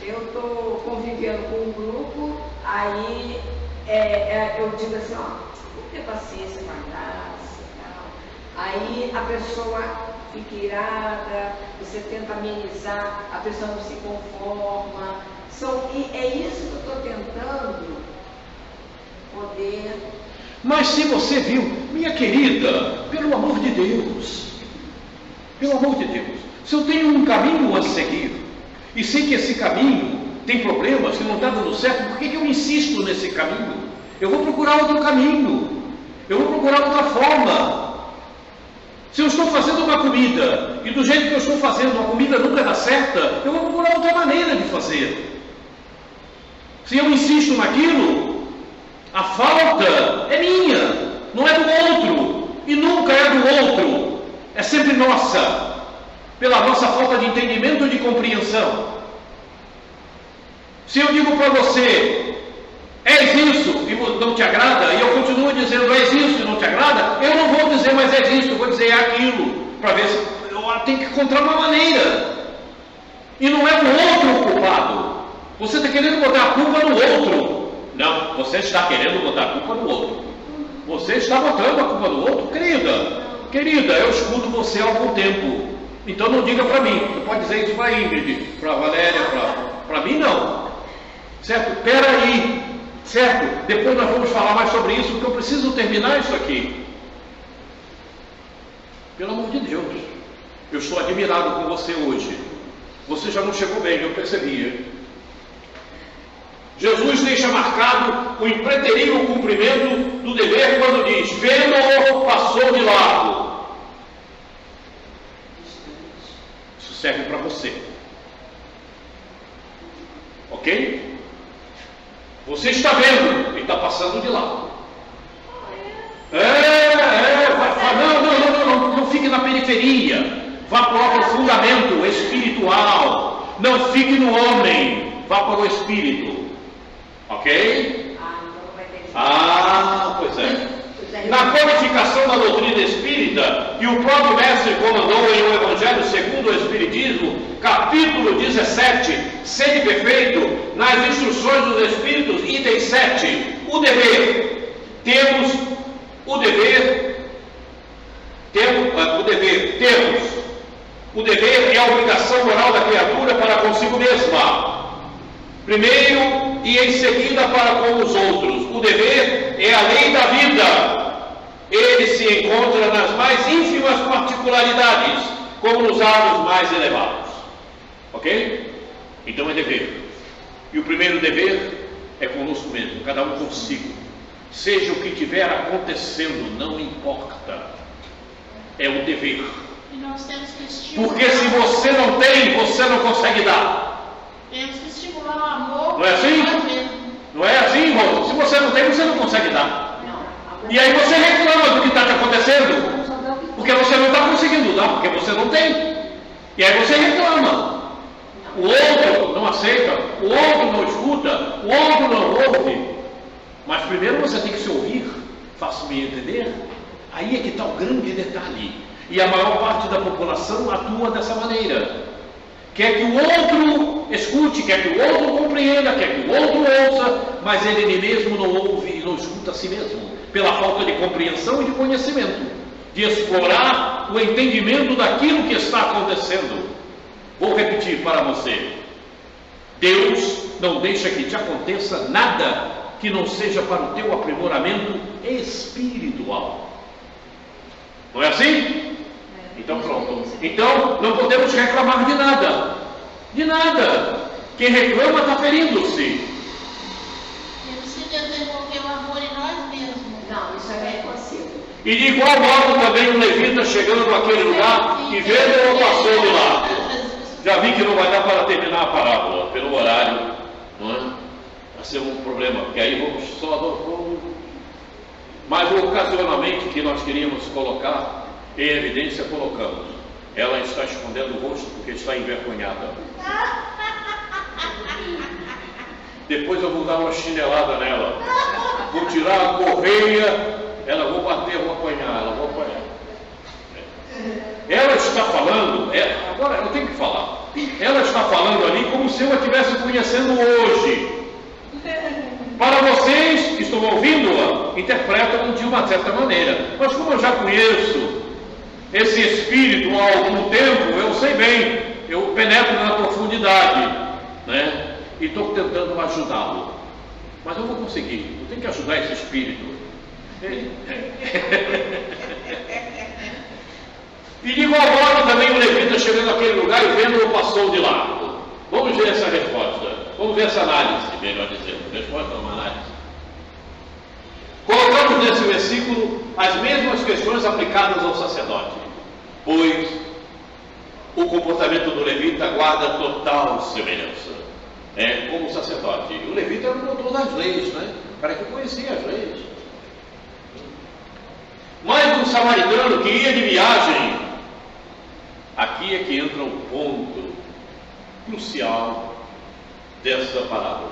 Eu estou convivendo com um grupo, aí eu digo assim, vamos ter paciência com a graça e tal. Aí a pessoa fica irada, você tenta amenizar, a pessoa não se conforma. É isso que eu estou tentando poder... Mas se você viu, minha querida, pelo amor de Deus, se eu tenho um caminho a seguir, e sei que esse caminho tem problemas, que não está dando certo, por que eu insisto nesse caminho? Eu vou procurar outro caminho, eu vou procurar outra forma. Se eu estou fazendo uma comida, e do jeito que eu estou fazendo, a comida nunca dá certa, eu vou procurar outra maneira de fazer. Se eu insisto naquilo, a falta é minha, não é do outro, e nunca é do outro, é sempre nossa. Pela nossa falta de entendimento e de compreensão. Se eu digo para você, és isso e não te agrada, e eu continuo dizendo, és isso e não te agrada, eu não vou dizer, mas és isso, eu vou dizer é aquilo, para ver se eu tenho que encontrar uma maneira. E não é o outro o culpado. Você está querendo botar a culpa no outro. Não, você está querendo botar a culpa no outro. Você está botando a culpa no outro, querida, eu escuto você há algum tempo. Então não diga para mim, você pode dizer isso para a Ingrid, para a Valéria, para mim não. Certo? Peraí, certo? Depois nós vamos falar mais sobre isso, porque eu preciso terminar isso aqui. Pelo amor de Deus, eu estou admirado com você hoje. Você já não chegou bem, eu percebia. Jesus deixa marcado o impreterível cumprimento do dever quando diz: vendo-o, passou de largo. Isso serve para você. Ok? Você está vendo e está passando de largo. Não fique na periferia. Vá para o aprofundamento espiritual. Não fique no homem. Vá para o espírito. Ok? Pois é. Na codificação da doutrina espírita, que o próprio mestre comandou em O Evangelho segundo o Espiritismo, capítulo 17, sede perfeito, nas instruções dos Espíritos, item 7, o dever. Temos o dever. O dever é a obrigação moral da criatura para consigo mesma. Primeiro e em seguida para com os outros. O dever é a lei da vida. Ele se encontra nas mais ínfimas particularidades, como nos atos mais elevados. Ok? Então é dever. E o primeiro dever é conosco mesmo, cada um consigo. Seja o que estiver acontecendo, não importa. É o dever. E nós temos que estimular. Porque se você não tem, você não consegue dar. Temos que estimular o amor. Não é assim? Não é assim, irmão? Se você não tem, você não consegue dar. E aí você reclama do que está te acontecendo, porque você não está conseguindo dar, porque você não tem. E aí você reclama. O outro não aceita, o outro não escuta, o outro não ouve. Mas primeiro você tem que se ouvir, faço-me entender. Aí é que está o grande detalhe. E a maior parte da população atua dessa maneira. Quer que o outro escute, quer que o outro compreenda, quer que o outro ouça, mas ele mesmo não ouve e não escuta a si mesmo, pela falta de compreensão e de conhecimento, de explorar o entendimento daquilo que está acontecendo. Vou repetir para você: Deus não deixa que te aconteça nada que não seja para o teu aprimoramento espiritual. Não é assim? Então pronto. Então não podemos reclamar de nada. De nada. Quem reclama está ferindo-se. Temos que desenvolver o amor em nós mesmos. Não, isso é impossível. E de igual modo também o levita chegando naquele lugar e vendo o passou de lá. Já vi que não vai dar para terminar a parábola pelo horário, não é? Vai ser um problema, porque aí vamos só. Mas ocasionalmente que nós queríamos colocar em evidência, colocamos. Ela está escondendo o rosto porque está envergonhada. Depois eu vou dar uma chinelada nela. Vou tirar a correia. Ela vou bater, vou apanhar. Ela vou apanhar. Ela está falando. Agora eu tenho que falar. Ela está falando ali como se eu a estivesse conhecendo hoje. Para vocês que estão ouvindo-a, interpretam de uma certa maneira. Mas como eu já conheço esse espírito há algum tempo, eu sei bem, eu penetro na profundidade, né? E estou tentando ajudá-lo. Mas eu vou conseguir, eu tenho que ajudar esse espírito. E de igual modo também o levita chegando naquele lugar e vendo-o passou de largo. Vamos ver essa resposta, vamos ver essa análise, melhor dizendo. Resposta é uma análise. Colocamos nesse versículo as mesmas questões aplicadas ao sacerdote, pois o comportamento do levita guarda total semelhança. Como o sacerdote. O levita era o doutor das leis, né? O cara que conhecia as leis. Mas um samaritano que ia de viagem, aqui é que entra o ponto crucial dessa parábola.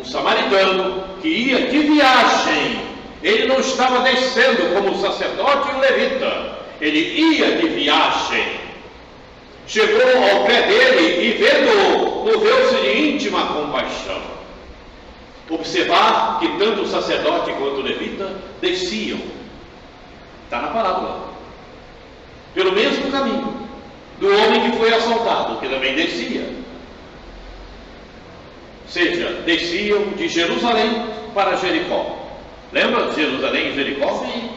Um samaritano que ia de viagem, ele não estava descendo como o sacerdote e o levita, ele ia de viagem. Chegou ao pé dele e vendo-o, moveu-se de íntima compaixão. Observar que tanto o sacerdote quanto o levita desciam. Está na parábola. Pelo mesmo caminho do homem que foi assaltado, que também descia. Ou seja, desciam de Jerusalém para Jericó. Lembra de Jerusalém e Jericó? Sim.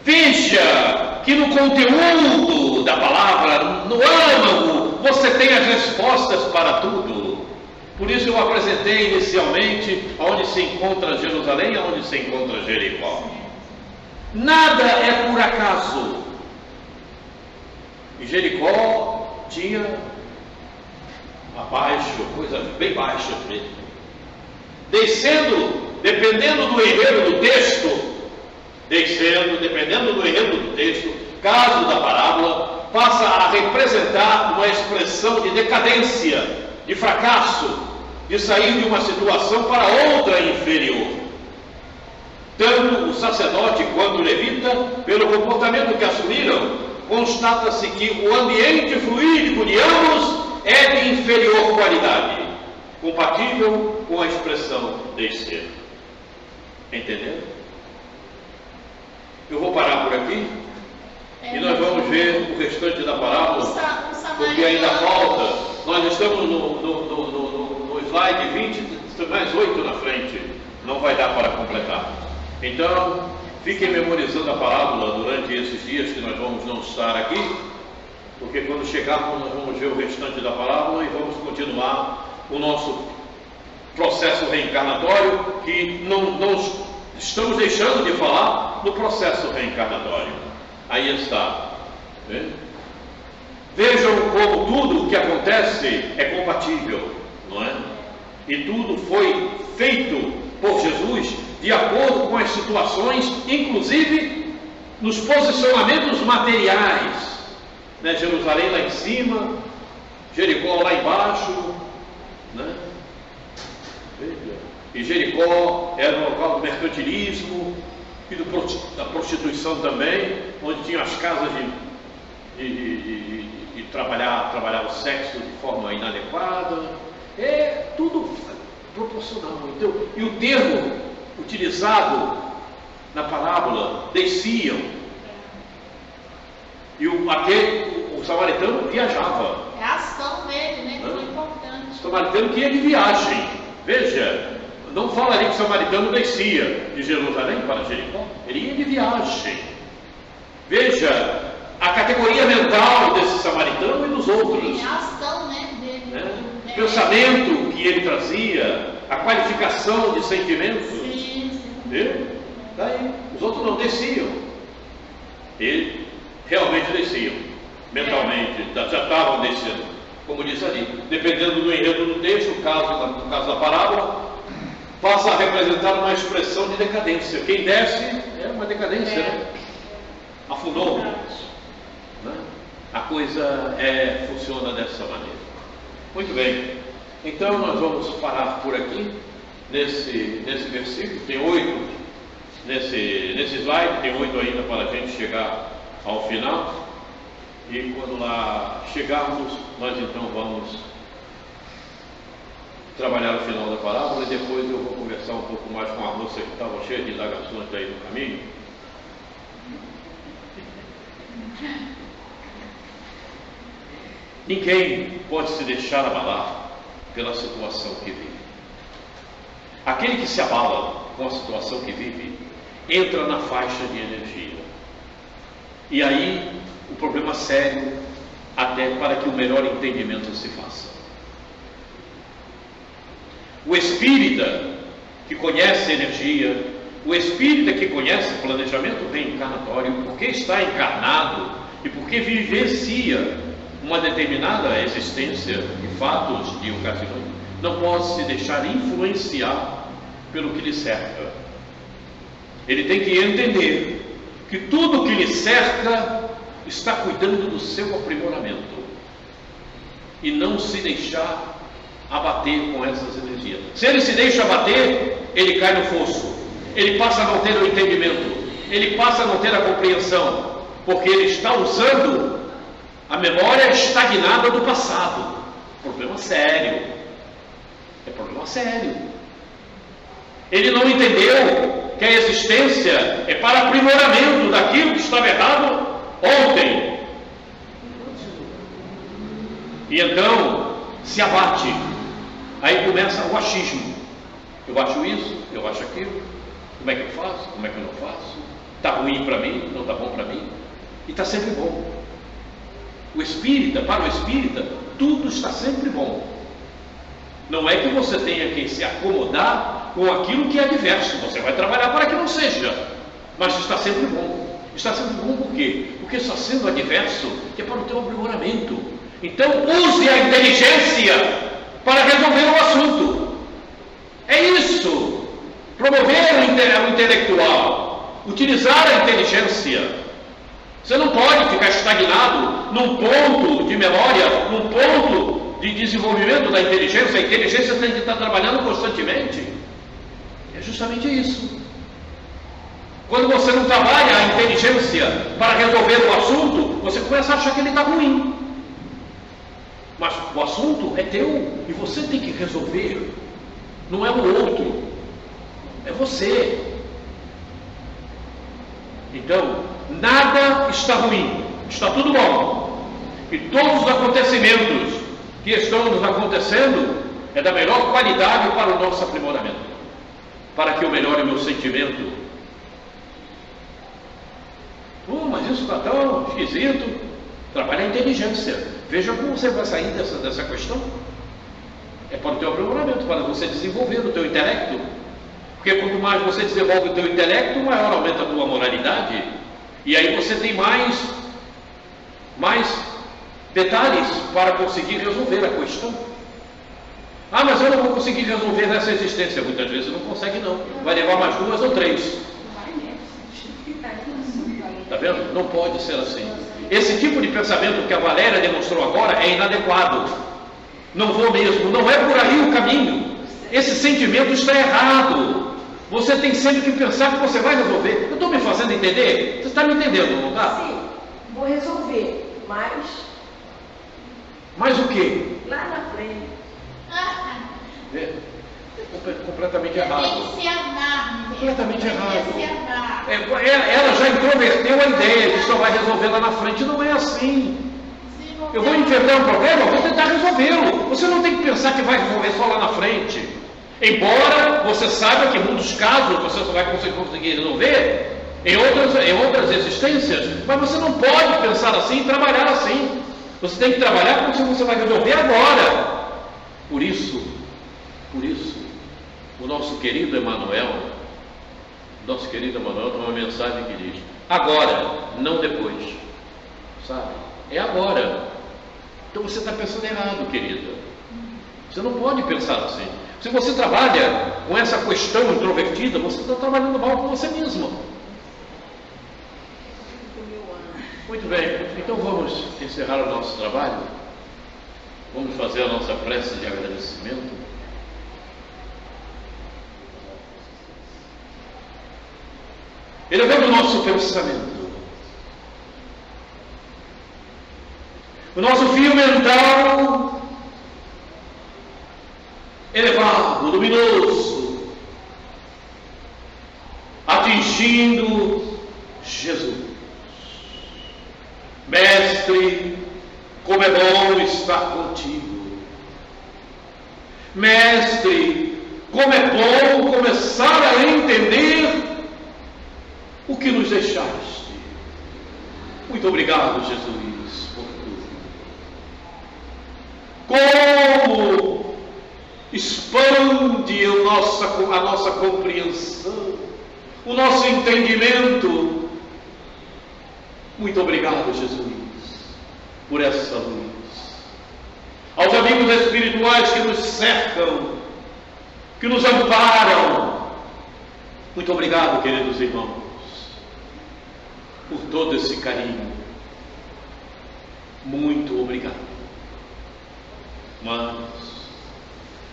Veja que no conteúdo da palavra, no âmago, você tem as respostas para tudo. Por isso eu apresentei inicialmente onde se encontra Jerusalém e onde se encontra Jericó. Nada é por acaso. E Jericó tinha abaixo, coisa bem baixa mesmo. Descendo, dependendo do enredo do texto, caso da parábola, passa a representar uma expressão de decadência, de fracasso, de sair de uma situação para outra inferior. Tanto o sacerdote quanto o levita, pelo comportamento que assumiram, constata-se que o ambiente fluídico de ambos é de inferior qualidade, compatível com a expressão descer. Entendeu? Eu vou parar por aqui e nós vamos ver o restante da parábola, porque ainda falta. Nós estamos no slide 20, mais 8 na frente, não vai dar para completar. Então, fiquem memorizando a parábola durante esses dias que nós vamos não estar aqui, porque quando chegarmos nós vamos ver o restante da parábola e vamos continuar o nosso processo reencarnatório, que não estamos deixando de falar no processo reencarnatório. Aí está. Vejam como tudo o que acontece é compatível, não é? E tudo foi feito por Jesus de acordo com as situações, inclusive nos posicionamentos materiais, né? Jerusalém lá em cima, Jericó lá embaixo, né? E Jericó era um local do mercantilismo e da prostituição também, onde tinham as casas de trabalhar o sexo de forma inadequada. É tudo proporcional. Então, e o termo utilizado na parábola, desciam. E o samaritano viajava. É a ação dele, né? Que foi importante. O samaritano que ia de viagem. Veja, não fala ali que o samaritano descia de Jerusalém para Jericó. Ele ia de viagem. Veja a categoria mental desse samaritano e dos outros. É a ação, né, dele. O pensamento que ele trazia, a qualificação de sentimentos. Sim. Daí, os outros não desciam. Ele realmente desciam. Mentalmente, já estavam descendo. Como diz ali, dependendo do enredo do texto, no caso da parábola, passa a representar uma expressão de decadência. Quem desce é uma decadência, né? Afundou. Né? A coisa funciona dessa maneira. Muito bem. Então nós vamos parar por aqui nesse versículo. Tem 8 nesse slide, tem 8 ainda para a gente chegar ao final. E quando lá chegarmos, nós então vamos trabalhar o final da parábola e depois eu vou conversar um pouco mais com a moça que estava cheia de indagações aí no caminho. Ninguém pode se deixar abalar pela situação que vive. Aquele que se abala com a situação que vive entra na faixa de energia. E aí o problema sério, até para que o melhor entendimento se faça. O espírita que conhece energia, o espírita que conhece planejamento reencarnatório, porque está encarnado e porque vivencia uma determinada existência de fatos, de ocasiões, não pode se deixar influenciar pelo que lhe cerca. Ele tem que entender que tudo que lhe cerca está cuidando do seu aprimoramento e não se deixar abater com essas energias. Se ele se deixa abater, ele cai no fosso, ele passa a não ter o entendimento, ele passa a não ter a compreensão, porque ele está usando a memória estagnada do passado. Problema sério. É problema sério. Ele não entendeu que a existência é para aprimoramento daquilo que estava errado ontem. E então se abate. Aí começa o achismo. Eu acho isso, eu acho aquilo. Como é que eu faço? Como é que eu não faço? Está ruim para mim? Não está bom para mim? E está sempre bom. O espírita, para o espírita, tudo está sempre bom. Não é que você tenha que se acomodar com aquilo que é adverso. Você vai trabalhar para que não seja, mas está sempre bom. Está sempre bom por quê? Porque está sendo adverso, que é para o teu aprimoramento. Então use a inteligência para resolver o assunto. É isso. Promover o intelectual, utilizar a inteligência. Você não pode ficar estagnado num ponto de memória, num ponto de desenvolvimento da inteligência. A inteligência tem que estar trabalhando constantemente. É justamente isso. Quando você não trabalha a inteligência para resolver o assunto, você começa a achar que ele está ruim. Mas o assunto é teu e você tem que resolver. Não é o outro, é você. Então, nada está ruim, está tudo bom. E todos os acontecimentos que estão nos acontecendo é da melhor qualidade para o nosso aprimoramento, para que eu melhore o meu sentimento. Mas isso está tão esquisito. Trabalhe a inteligência. Veja como você vai sair dessa questão. É para o teu aprimoramento, para você desenvolver o teu intelecto. Porque quanto mais você desenvolve o teu intelecto, maior aumenta a tua moralidade. E aí você tem mais detalhes para conseguir resolver a questão. Mas eu não vou conseguir resolver nessa existência. Muitas vezes não consegue não. Vai levar mais 2 ou 3. Está vendo? Não pode ser assim. Esse tipo de pensamento que a Valéria demonstrou agora é inadequado. Não vou mesmo. Não é por aí o caminho. Esse sentimento está errado. Você tem sempre que pensar que você vai resolver. Eu estou me fazendo entender? Você está me entendendo, não está? Sim, vou resolver, mas... Mas o quê? Lá na frente. É completamente errado. Tem que se amar. Completamente errado. Tem que se amar. Ela já introverteu a ideia de só vai resolver lá na frente. Não é assim. Eu vou enfrentar um problema, eu vou tentar resolvê-lo. Você não tem que pensar que vai resolver só lá na frente. Embora você saiba que em muitos casos você só vai conseguir resolver em outras existências, mas você não pode pensar assim e trabalhar assim. Você tem que trabalhar como se você vai resolver agora. Por isso, o nosso querido Emmanuel tem uma mensagem que diz: agora, não depois. Sabe? É agora. Então você está pensando errado, querida. Você não pode pensar assim. Se você trabalha com essa questão introvertida, você está trabalhando mal com você mesmo. Muito bem, então vamos encerrar o nosso trabalho. Vamos fazer a nossa prece de agradecimento. Elevando o nosso pensamento, o nosso fio mental elevado, luminoso, atingindo Jesus. Mestre, como é bom estar contigo. Mestre, como é bom começar a entender o que nos deixaste. Muito obrigado, Jesus, por tudo. Como expande a nossa compreensão, o nosso entendimento. Muito obrigado, Jesus, por essa luz. Aos amigos espirituais que nos cercam, que nos amparam, muito obrigado, queridos irmãos, por todo esse carinho. Muito obrigado. Mas,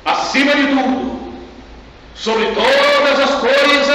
acima de tudo, sobre todas as coisas,